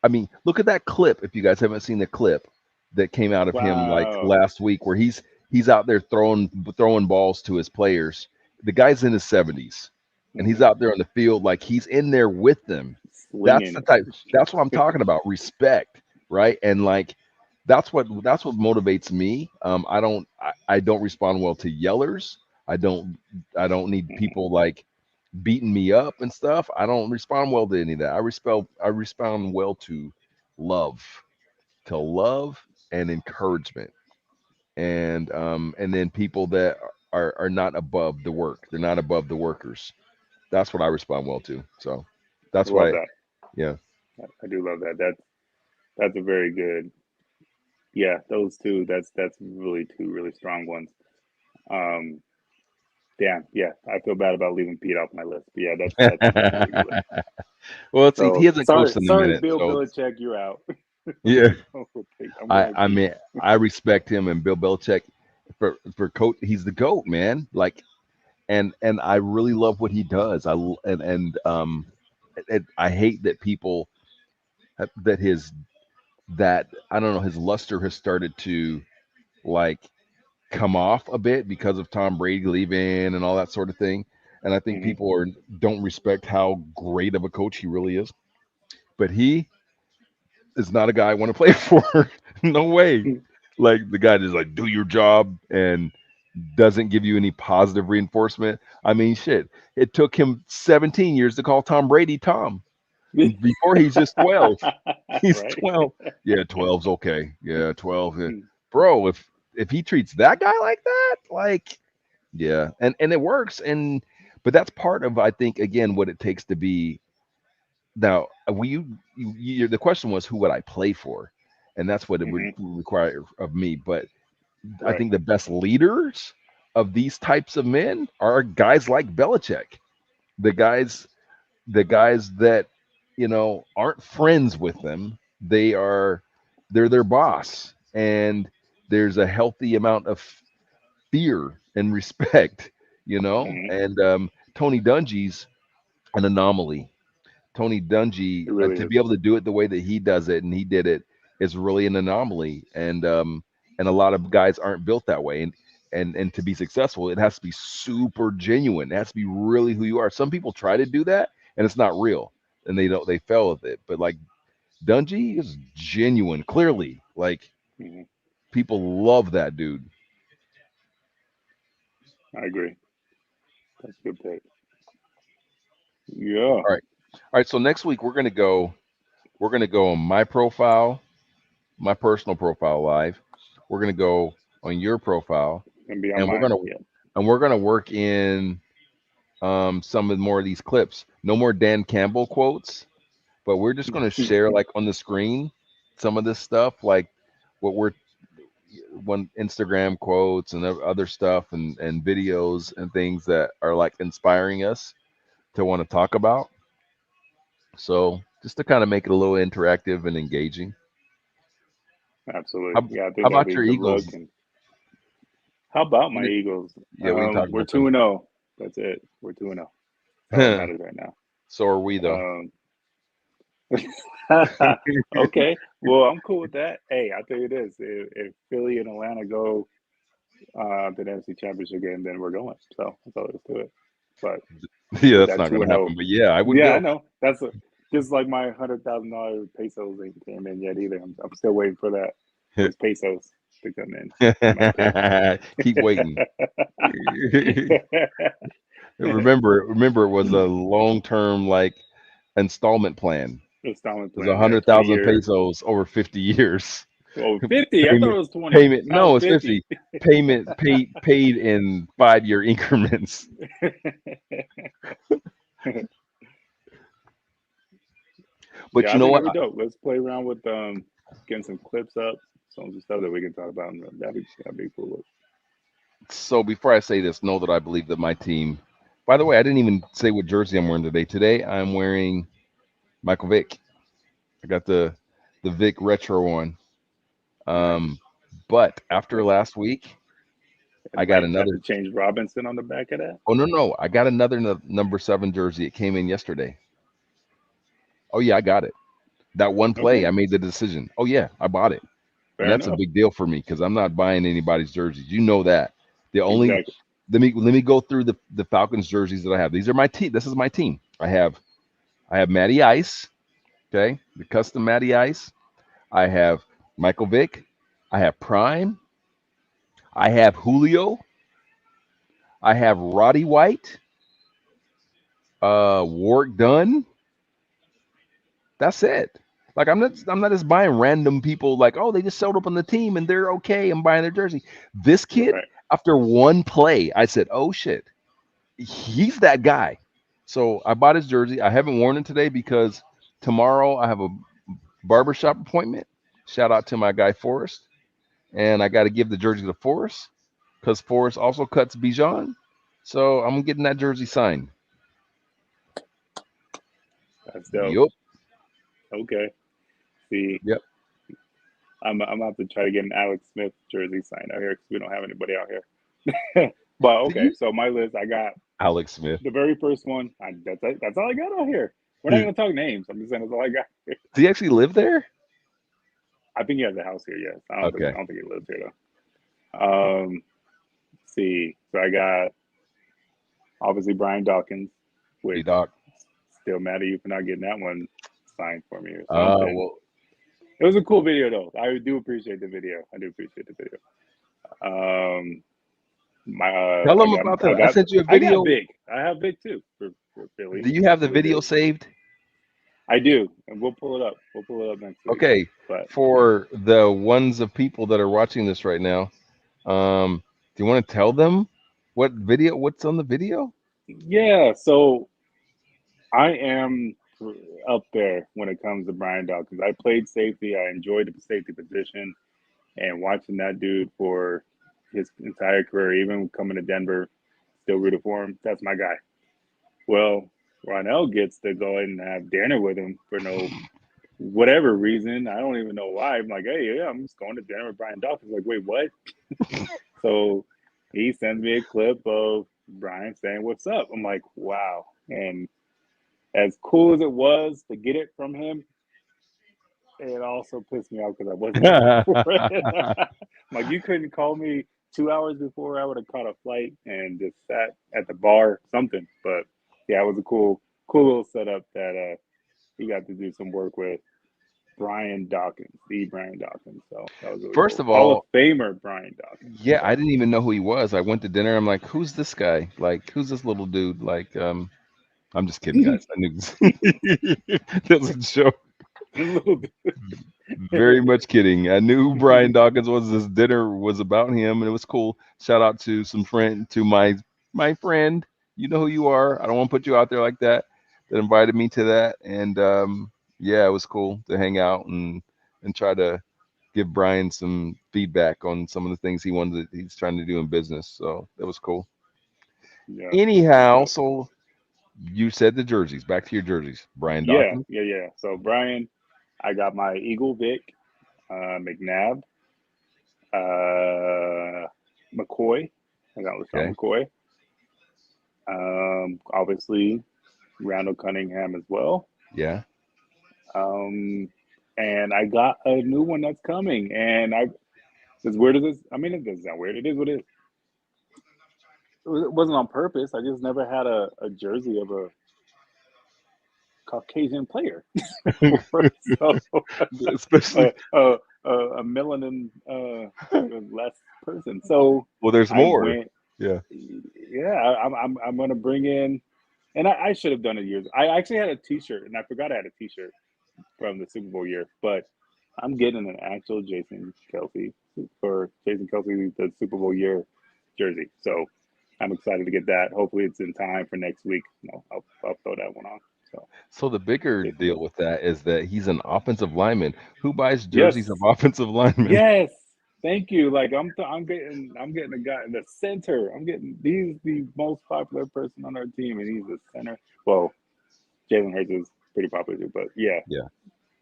[SPEAKER 1] I mean, look at that clip. If you guys haven't seen the clip that came out of him like
[SPEAKER 2] Wow.
[SPEAKER 1] last week, where he's out there throwing balls to his players. The guy's in his 70s, and he's
[SPEAKER 2] Hmm.
[SPEAKER 1] out there on the field like he's in there with them. That's the
[SPEAKER 2] Slinging.
[SPEAKER 1] type. That's what I'm talking about. Respect, right? And like that's what motivates me. I don't respond well to yellers. I don't I don't need
[SPEAKER 2] Hmm.
[SPEAKER 1] people like beating me up and stuff. I don't respond well to any of that. I respond well love, to love and encouragement. And then people that are not above the work. They're not above the workers. That's what I respond well to. So
[SPEAKER 2] I
[SPEAKER 1] that's
[SPEAKER 2] love
[SPEAKER 1] why
[SPEAKER 2] that.
[SPEAKER 1] yeah.
[SPEAKER 2] I do love that. That's a very good. Yeah, those two. That's really two really strong ones. Um, Damn. Yeah, I feel bad about leaving Pete off my list. But yeah, that's a really good list.
[SPEAKER 1] Well, see, he
[SPEAKER 2] So
[SPEAKER 1] hasn't
[SPEAKER 2] sorry,
[SPEAKER 1] coached in a
[SPEAKER 2] sorry,
[SPEAKER 1] minute,
[SPEAKER 2] Bill
[SPEAKER 1] so
[SPEAKER 2] Belichick, you're out.
[SPEAKER 1] yeah.
[SPEAKER 2] I'm
[SPEAKER 1] I
[SPEAKER 2] going
[SPEAKER 1] I
[SPEAKER 2] Pete.
[SPEAKER 1] mean I respect him and Bill Belichick for coach. He's the goat, man. Like and I really love what he does. And I hate that people that his that I don't know his luster has started to like come off a bit because of Tom Brady leaving and all that sort of thing. And I think
[SPEAKER 2] Hmm.
[SPEAKER 1] people are don't respect how great of a coach he really is. But he is not a guy I want to play for. No way. Like the guy that's like do your job and doesn't give you any positive reinforcement. I mean, shit. It took him 17 years to call Tom Brady Tom. Before he's just 12. He's
[SPEAKER 2] Right.
[SPEAKER 1] 12. Yeah, 12's okay. Yeah, 12. Bro, if he treats that guy like that, like yeah, and it works but that's part of I think again what it takes to be now the question was who would I play for? And that's what it would
[SPEAKER 2] Hmm.
[SPEAKER 1] require of me, but I
[SPEAKER 2] Right.
[SPEAKER 1] think the best leaders of these types of men are guys like Belichick, the guys that aren't friends with them. They're their boss, and there's a healthy amount of fear and respect,
[SPEAKER 2] Hmm.
[SPEAKER 1] And Tony Dungy's an anomaly. Tony Dungy
[SPEAKER 2] It really
[SPEAKER 1] to
[SPEAKER 2] is.
[SPEAKER 1] be able to do it the way that he does it, and he did it, is really an anomaly. And a lot of guys aren't built that way. And to be successful, it has to be super genuine. It has to be really who you are. Some people try to do that, and it's not real, and they fail with it. But like Dungy is genuine, clearly. Like
[SPEAKER 2] Hmm.
[SPEAKER 1] people love that dude.
[SPEAKER 2] I agree. That's a good pick. Yeah.
[SPEAKER 1] All right, all right. So next week we're gonna go on my profile, my personal profile live. We're gonna go on your profile,
[SPEAKER 2] And be on
[SPEAKER 1] and
[SPEAKER 2] mine. Yeah.
[SPEAKER 1] we're gonna work in some of more of these clips. No more Dan Campbell quotes, but we're just gonna share like on the screen some of this stuff, like what we're one Instagram quotes and other stuff and videos and things that are like inspiring us to want to talk about. So just to kind of make it a little interactive and engaging.
[SPEAKER 2] Absolutely.
[SPEAKER 1] How,
[SPEAKER 2] Yeah, I
[SPEAKER 1] how
[SPEAKER 2] think that'd
[SPEAKER 1] about
[SPEAKER 2] be a
[SPEAKER 1] your
[SPEAKER 2] good look.
[SPEAKER 1] Eagles?
[SPEAKER 2] And how about my
[SPEAKER 1] What
[SPEAKER 2] Eagles?
[SPEAKER 1] Yeah, we can talk
[SPEAKER 2] We're
[SPEAKER 1] about them.
[SPEAKER 2] 2-0. That's it. We're 2-0. That's all that matters right now.
[SPEAKER 1] So are we though.
[SPEAKER 2] Okay, well, I'm cool with that. Hey, I'll tell you this: if Philly and Atlanta go to the NFC Championship game, then we're going. So that's all there is to it. But
[SPEAKER 1] Yeah,
[SPEAKER 2] with
[SPEAKER 1] that's
[SPEAKER 2] that
[SPEAKER 1] not
[SPEAKER 2] two
[SPEAKER 1] gonna
[SPEAKER 2] and
[SPEAKER 1] happen.
[SPEAKER 2] zero,
[SPEAKER 1] But yeah, I would
[SPEAKER 2] yeah, I
[SPEAKER 1] go.
[SPEAKER 2] know just like my $100,000 pesos ain't came in yet either. I'm still waiting for those pesos to come in on my account.
[SPEAKER 1] Keep waiting. Remember, it was a long term like installment plan.
[SPEAKER 2] Installment
[SPEAKER 1] It was a
[SPEAKER 2] plan, yeah,
[SPEAKER 1] hundred
[SPEAKER 2] 20
[SPEAKER 1] thousand
[SPEAKER 2] year.
[SPEAKER 1] pesos over 50 years.
[SPEAKER 2] Oh, 50. I thought
[SPEAKER 1] Payment
[SPEAKER 2] it was 20.
[SPEAKER 1] payment.
[SPEAKER 2] Oh,
[SPEAKER 1] No, it's
[SPEAKER 2] 50.
[SPEAKER 1] 50. Payment paid in 5 year increments. But
[SPEAKER 2] Yeah,
[SPEAKER 1] you
[SPEAKER 2] I
[SPEAKER 1] know
[SPEAKER 2] think
[SPEAKER 1] what?
[SPEAKER 2] that'd be dope. Let's play around with getting some clips up, some stuff that we can talk about. And that'd be cool.
[SPEAKER 1] So before I say this, know that I believe that my team. By the way, I didn't even say what jersey I'm wearing today. Today I'm wearing Michael Vick. I got the Vic retro on.
[SPEAKER 2] Nice.
[SPEAKER 1] Um, but after last week, I
[SPEAKER 2] And
[SPEAKER 1] got
[SPEAKER 2] might have
[SPEAKER 1] another.
[SPEAKER 2] to change Robinson on the back of that.
[SPEAKER 1] Oh no, I got another number 7 jersey. It came in yesterday. Oh yeah, I got it. That one play,
[SPEAKER 2] Okay,
[SPEAKER 1] I made the decision. Oh yeah, I bought it, and
[SPEAKER 2] fair
[SPEAKER 1] that's a
[SPEAKER 2] enough.
[SPEAKER 1] big deal for me because I'm not buying anybody's jerseys. You know that. The only
[SPEAKER 2] Exactly.
[SPEAKER 1] let me go through the Falcons jerseys that I have. These are my team. This is my team. I have Matty Ice. Okay, the custom Matty Ice. I have Michael Vick. I have Prime. I have Julio. I have Roddy White. Warwick Dunn. That's it. Like I'm not just buying random people like, oh, they just showed up on the team and they're okay. I'm buying their jersey. This kid,
[SPEAKER 2] Right.
[SPEAKER 1] after one play, I said, oh shit, he's that guy. So I bought his jersey. I haven't worn it today because tomorrow I have a barbershop appointment. Shout out to my guy Forrest. And I got to give the jersey to Forrest because Forrest also cuts Bijan. So I'm getting that jersey signed.
[SPEAKER 2] That's dope.
[SPEAKER 1] Yup.
[SPEAKER 2] Okay. See,
[SPEAKER 1] Yep.
[SPEAKER 2] I'm about to try to get an Alex Smith jersey signed out here because we don't have anybody out here. But
[SPEAKER 1] Do
[SPEAKER 2] okay,
[SPEAKER 1] you?
[SPEAKER 2] so my list, I got
[SPEAKER 1] Alex Smith.
[SPEAKER 2] the very first one. That's all I got out here. We're not
[SPEAKER 1] Does
[SPEAKER 2] gonna talk names. I'm just saying that's all I got.
[SPEAKER 1] he actually live there?
[SPEAKER 2] I think he has a house here. Yes, I
[SPEAKER 1] Okay.
[SPEAKER 2] don't think he lives here though. Let's see, so I got obviously Brian Dawkins,
[SPEAKER 1] B
[SPEAKER 2] which
[SPEAKER 1] Doc.
[SPEAKER 2] still mad at you for not getting that one signed for me or something.
[SPEAKER 1] Well,
[SPEAKER 2] It was a cool video though. I do appreciate the video. I do appreciate the video. Um, my
[SPEAKER 1] tell
[SPEAKER 2] I
[SPEAKER 1] him
[SPEAKER 2] got
[SPEAKER 1] about
[SPEAKER 2] I
[SPEAKER 1] that. I
[SPEAKER 2] got
[SPEAKER 1] sent you a
[SPEAKER 2] I got
[SPEAKER 1] video.
[SPEAKER 2] Vic. I have Vic too for Philly.
[SPEAKER 1] Do you have the
[SPEAKER 2] We
[SPEAKER 1] video
[SPEAKER 2] do.
[SPEAKER 1] saved?
[SPEAKER 2] I do, and we'll pull it up. We'll pull it up next week.
[SPEAKER 1] Okay.
[SPEAKER 2] But
[SPEAKER 1] For the ones of people that are watching this right now, do you want to tell them what's on the video?
[SPEAKER 2] yeah, so I am up there when it comes to Brian Dawkins. I played safety. I enjoyed the safety position, and watching that dude for his entire career, even coming to Denver, still rooted for him. That's my guy. Well, Ronell gets to go ahead and have dinner with him for no whatever reason. I don't even know why. I'm like, hey, yeah, I'm just going to dinner with Brian Dawkins. Like, wait, what? So he sends me a clip of Brian saying, "What's up?" I'm like, wow. And as cool as it was to get it from him, it also pissed me off because I wasn't there for it. I'm like, you couldn't call me 2 hours before. I would have caught a flight and just sat at the bar, something. But yeah, it was a cool little setup that he got to do some work with Brian Dawkins, the Brian Dawkins. So that was really
[SPEAKER 1] First
[SPEAKER 2] cool.
[SPEAKER 1] of
[SPEAKER 2] Hall of
[SPEAKER 1] all,
[SPEAKER 2] Famer Brian Dawkins.
[SPEAKER 1] yeah, I
[SPEAKER 2] So
[SPEAKER 1] didn't even know who he was. I went to dinner. I'm like, who's this guy? Like, who's this little dude? Like, I'm just kidding, guys. I knew that was a joke.
[SPEAKER 2] a little bit.
[SPEAKER 1] Very much kidding. I knew who Brian Dawkins was. This dinner was about him, and it was cool. Shout out to my friend. You know who you are. I don't want to put you out there like that. That invited me to that, and yeah, it was cool to hang out and try to give Brian some feedback on some of the things he's trying to do in business. So that was cool.
[SPEAKER 2] Yeah, that's
[SPEAKER 1] Anyhow,
[SPEAKER 2] dope.
[SPEAKER 1] so you said the jerseys. Back to your jerseys, Brian
[SPEAKER 2] Yeah,
[SPEAKER 1] Dawkins.
[SPEAKER 2] yeah, yeah. So Brian, I got my Eagle Vic, McNabb, uh, McCoy. I got LaShawn
[SPEAKER 1] Okay.
[SPEAKER 2] McCoy. Obviously Randall Cunningham as well.
[SPEAKER 1] Yeah.
[SPEAKER 2] Um, and I got a new one that's coming. And as weird as this, I mean, it doesn't sound weird. It is what it is. It wasn't on purpose. I just never had a jersey of a Caucasian player before. So I got
[SPEAKER 1] Especially,
[SPEAKER 2] a melanin less person. So
[SPEAKER 1] well, there's
[SPEAKER 2] I
[SPEAKER 1] more.
[SPEAKER 2] went,
[SPEAKER 1] Yeah.
[SPEAKER 2] yeah, I'm gonna bring in, and I should have done it years. I actually had a T-shirt, and I forgot I had a T-shirt from the Super Bowl year, but I'm getting an actual Jason Kelsey the Super Bowl year jersey. So I'm excited to get that. Hopefully, it's in time for next week. I'll throw that one on. So
[SPEAKER 1] So the bigger
[SPEAKER 2] Jason
[SPEAKER 1] deal
[SPEAKER 2] Kelsey.
[SPEAKER 1] with that is that he's an offensive lineman. Who buys jerseys of
[SPEAKER 2] Yes,
[SPEAKER 1] offensive linemen?
[SPEAKER 2] yes. Thank you. Like I'm getting a guy in the center. I'm getting he's the most popular person on our team, and he's the center. Well, Jalen Hurts is pretty popular too, but yeah,
[SPEAKER 1] Yeah.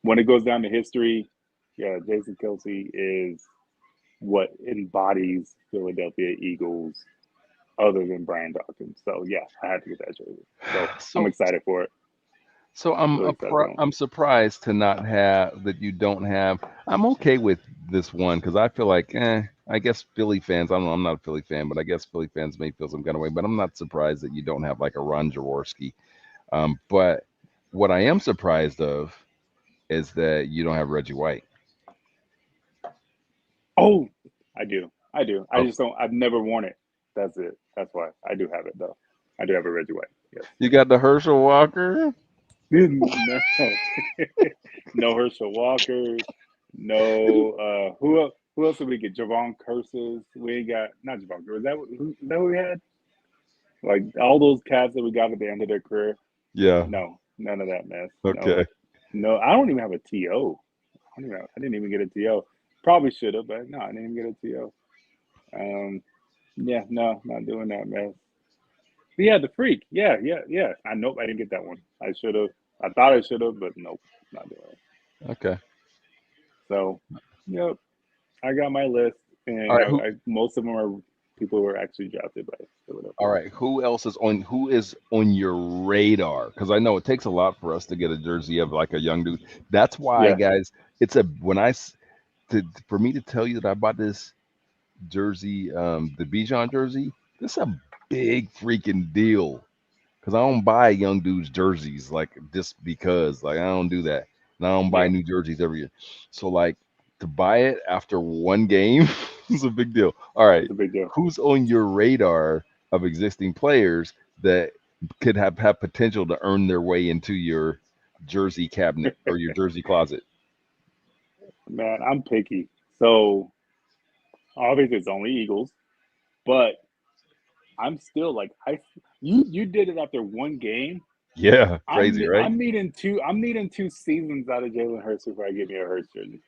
[SPEAKER 2] when it goes down to history, yeah, Jason Kelsey is what embodies Philadelphia Eagles other than Brian Dawkins. So yeah, I had to get that jersey. So I'm
[SPEAKER 1] So
[SPEAKER 2] excited for it.
[SPEAKER 1] so
[SPEAKER 2] Really excited for it.
[SPEAKER 1] I'm surprised to not have that you don't have. I'm okay with this one because I feel like, I guess Philly fans. I don't know. I'm not a Philly fan, but I guess Philly fans may feel some kind of way. But I'm not surprised that you don't have like a Ron Jaworski. But what I am surprised of is that you don't have Reggie White.
[SPEAKER 2] Oh, I do. I do. I
[SPEAKER 1] Oh,
[SPEAKER 2] just don't. I've never worn it. That's it. That's why I do have it though. I do have a Reggie White. Yes.
[SPEAKER 1] you got the Herschel Walker.
[SPEAKER 2] No, no Herschel Walkers. No. Who else did we get? Javon Curses. We ain't got not Javon Curses. Is that who we had? Like all those cats that we got at the end of their career.
[SPEAKER 1] Yeah.
[SPEAKER 2] No, none of that mess. No,
[SPEAKER 1] Okay.
[SPEAKER 2] no. I don't even have a TO. I didn't even get a TO. Probably should have, but no, I didn't even get a TO. Um, yeah, no, not doing that, man. But yeah, the freak. Yeah, yeah, yeah. I Nope, I didn't get that one. I should have. I thought I should have, but nope, not doing it.
[SPEAKER 1] Okay.
[SPEAKER 2] So, yep, I got my list,
[SPEAKER 1] All
[SPEAKER 2] and
[SPEAKER 1] right. Who?
[SPEAKER 2] most of them are people who were actually drafted by
[SPEAKER 1] All
[SPEAKER 2] Philadelphia.
[SPEAKER 1] right. Who else is on? Who is on your radar? Because I know it takes a lot for us to get a jersey of like a young dude. That's why,
[SPEAKER 2] Yeah,
[SPEAKER 1] guys. It's a when I s- to for me to tell you that I bought this jersey, the Bijan jersey. This is a big freaking deal because I don't buy young dudes jerseys like just because. Like I don't do that, and I don't buy
[SPEAKER 2] yeah,
[SPEAKER 1] new jerseys every year. So like to buy it after one game is a big deal. All right,
[SPEAKER 2] it's a big deal.
[SPEAKER 1] who's on your radar of existing players that could have potential to earn their way into your jersey cabinet or your jersey closet?
[SPEAKER 2] Man, I'm picky. So obviously it's only Eagles, but I'm still like you did it after one game.
[SPEAKER 1] Yeah, crazy, right?
[SPEAKER 2] I'm needing 2 seasons out of Jalen Hurts before I give me a Hurts jersey.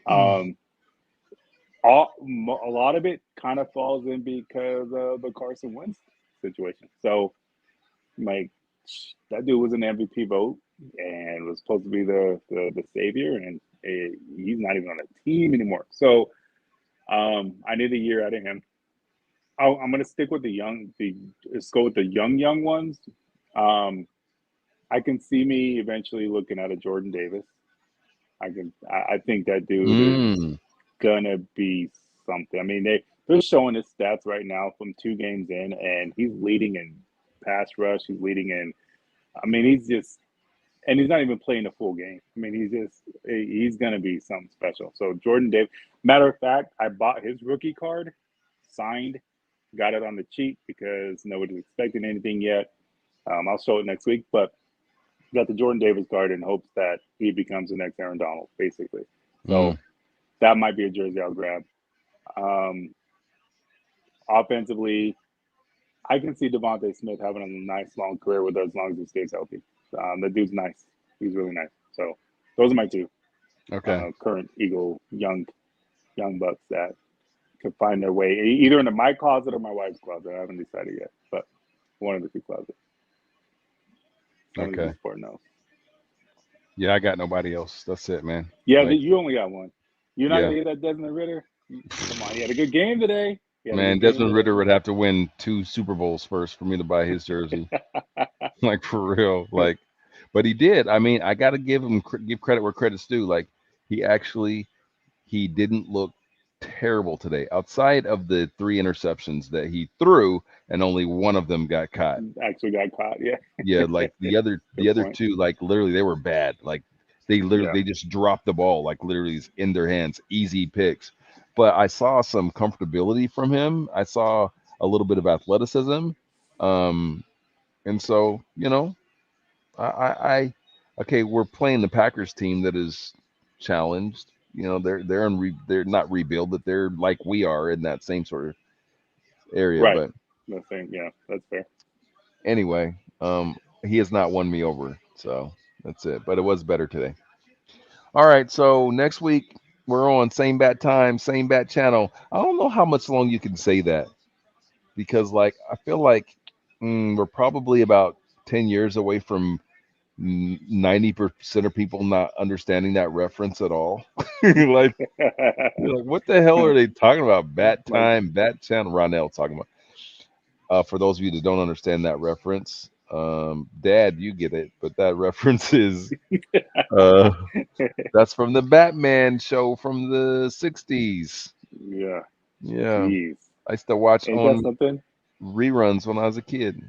[SPEAKER 2] Um, a lot of it kind of falls in because of the Carson Wentz situation. So like that dude was an MVP vote and was supposed to be the savior, and he's not even on a team anymore. So I need a year out of him. I'm gonna stick with let's go with the young ones. Um, I can see me eventually looking at a Jordan Davis. I think that dude is
[SPEAKER 1] Mm,
[SPEAKER 2] gonna be something. I mean, they're showing his stats right now from 2 games in, and he's leading in pass rush. He's leading in. I mean, and he's not even playing a full game. I mean, he's gonna be something special. So Jordan Davis. Matter of fact, I bought his rookie card, signed, got it on the cheap because nobody's expecting anything yet. I'll show it next week, but got the Jordan Davis card in hopes that he becomes the next Aaron Donald, basically.
[SPEAKER 1] mm.
[SPEAKER 2] So that might be a jersey I'll grab. Um, Offensively, I can see Devontae Smith having a nice long career with us as long as he stays healthy. The dude's nice. He's really nice. So those are my two
[SPEAKER 1] Okay.
[SPEAKER 2] current Eagle young bucks that could find their way either into my closet or my wife's closet. I haven't decided yet, but one of the two closets. As long as he's
[SPEAKER 1] Okay.
[SPEAKER 2] supporting those.
[SPEAKER 1] Yeah, I got nobody else. That's it, man.
[SPEAKER 2] Yeah,
[SPEAKER 1] Like,
[SPEAKER 2] you only got one. You're not
[SPEAKER 1] yeah,
[SPEAKER 2] gonna hit that Desmond Ritter. Come on, he had a good game today. He had a
[SPEAKER 1] man.
[SPEAKER 2] good game
[SPEAKER 1] Desmond
[SPEAKER 2] today.
[SPEAKER 1] Ritter would have to win two Super Bowls first for me to buy his jersey. Like for real. Like, But he did. I mean, I got to give credit where credit's due. Like he actually he didn't look terrible today. Outside of the three interceptions that he threw, and only one of them got caught.
[SPEAKER 2] Actually got caught. Yeah.
[SPEAKER 1] Yeah, like the
[SPEAKER 2] Good
[SPEAKER 1] other
[SPEAKER 2] point.
[SPEAKER 1] two, like literally they were bad. Like
[SPEAKER 2] Yeah.
[SPEAKER 1] they just dropped the ball, like literally it's in their hands, easy picks. But I saw some comfortability from him. I saw a little bit of athleticism. Um, and so, I okay, we're playing the Packers team that is challenged. They're not rebuild, but they're like we are in that same sort of area.
[SPEAKER 2] Right.
[SPEAKER 1] But
[SPEAKER 2] The thing. Yeah, that's fair.
[SPEAKER 1] anyway, he has not won me over, so that's it. But it was better today. All right, so next week we're on same bat time, same bat channel. I don't know how much long you can say that because, like, I feel like we're probably about 10 years away from 90% of people not understanding that reference at all. like, you're like, what the hell are they talking about? Bat
[SPEAKER 2] Like,
[SPEAKER 1] time, bat channel. Ronell talking about. For those of you that don't understand that reference, Dad, you get it, but that reference is uh, that's from the Batman show from the '60s.
[SPEAKER 2] yeah.
[SPEAKER 1] Yeah,
[SPEAKER 2] Jeez.
[SPEAKER 1] I used to watch
[SPEAKER 2] Ain't that
[SPEAKER 1] on
[SPEAKER 2] something?
[SPEAKER 1] reruns when I was a kid.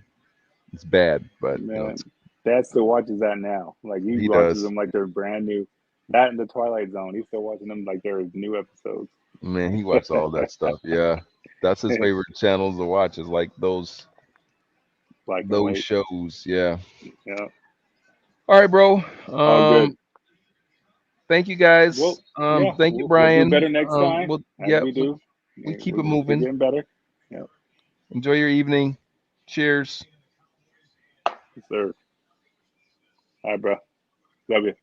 [SPEAKER 1] It's bad, but
[SPEAKER 2] Man, Dad still watches that now. Like he
[SPEAKER 1] he
[SPEAKER 2] watches
[SPEAKER 1] does.
[SPEAKER 2] them like they're brand new. That and the Twilight Zone. He's still watching them like they're new episodes.
[SPEAKER 1] Man, he watched all that stuff. Yeah, that's his favorite channels to watch. Is like
[SPEAKER 2] Black and
[SPEAKER 1] those
[SPEAKER 2] white.
[SPEAKER 1] shows. Yeah.
[SPEAKER 2] Yeah.
[SPEAKER 1] All right, bro.
[SPEAKER 2] All good.
[SPEAKER 1] Thank you guys.
[SPEAKER 2] Well, yeah,
[SPEAKER 1] Thank you,
[SPEAKER 2] we'll do
[SPEAKER 1] Brian.
[SPEAKER 2] better next time, as
[SPEAKER 1] Yeah,
[SPEAKER 2] we do.
[SPEAKER 1] we
[SPEAKER 2] Yeah,
[SPEAKER 1] keep it
[SPEAKER 2] we're still
[SPEAKER 1] moving.
[SPEAKER 2] getting better. Yeah,
[SPEAKER 1] Enjoy your evening. Cheers.
[SPEAKER 2] yes, sir. All right, bro. Love you.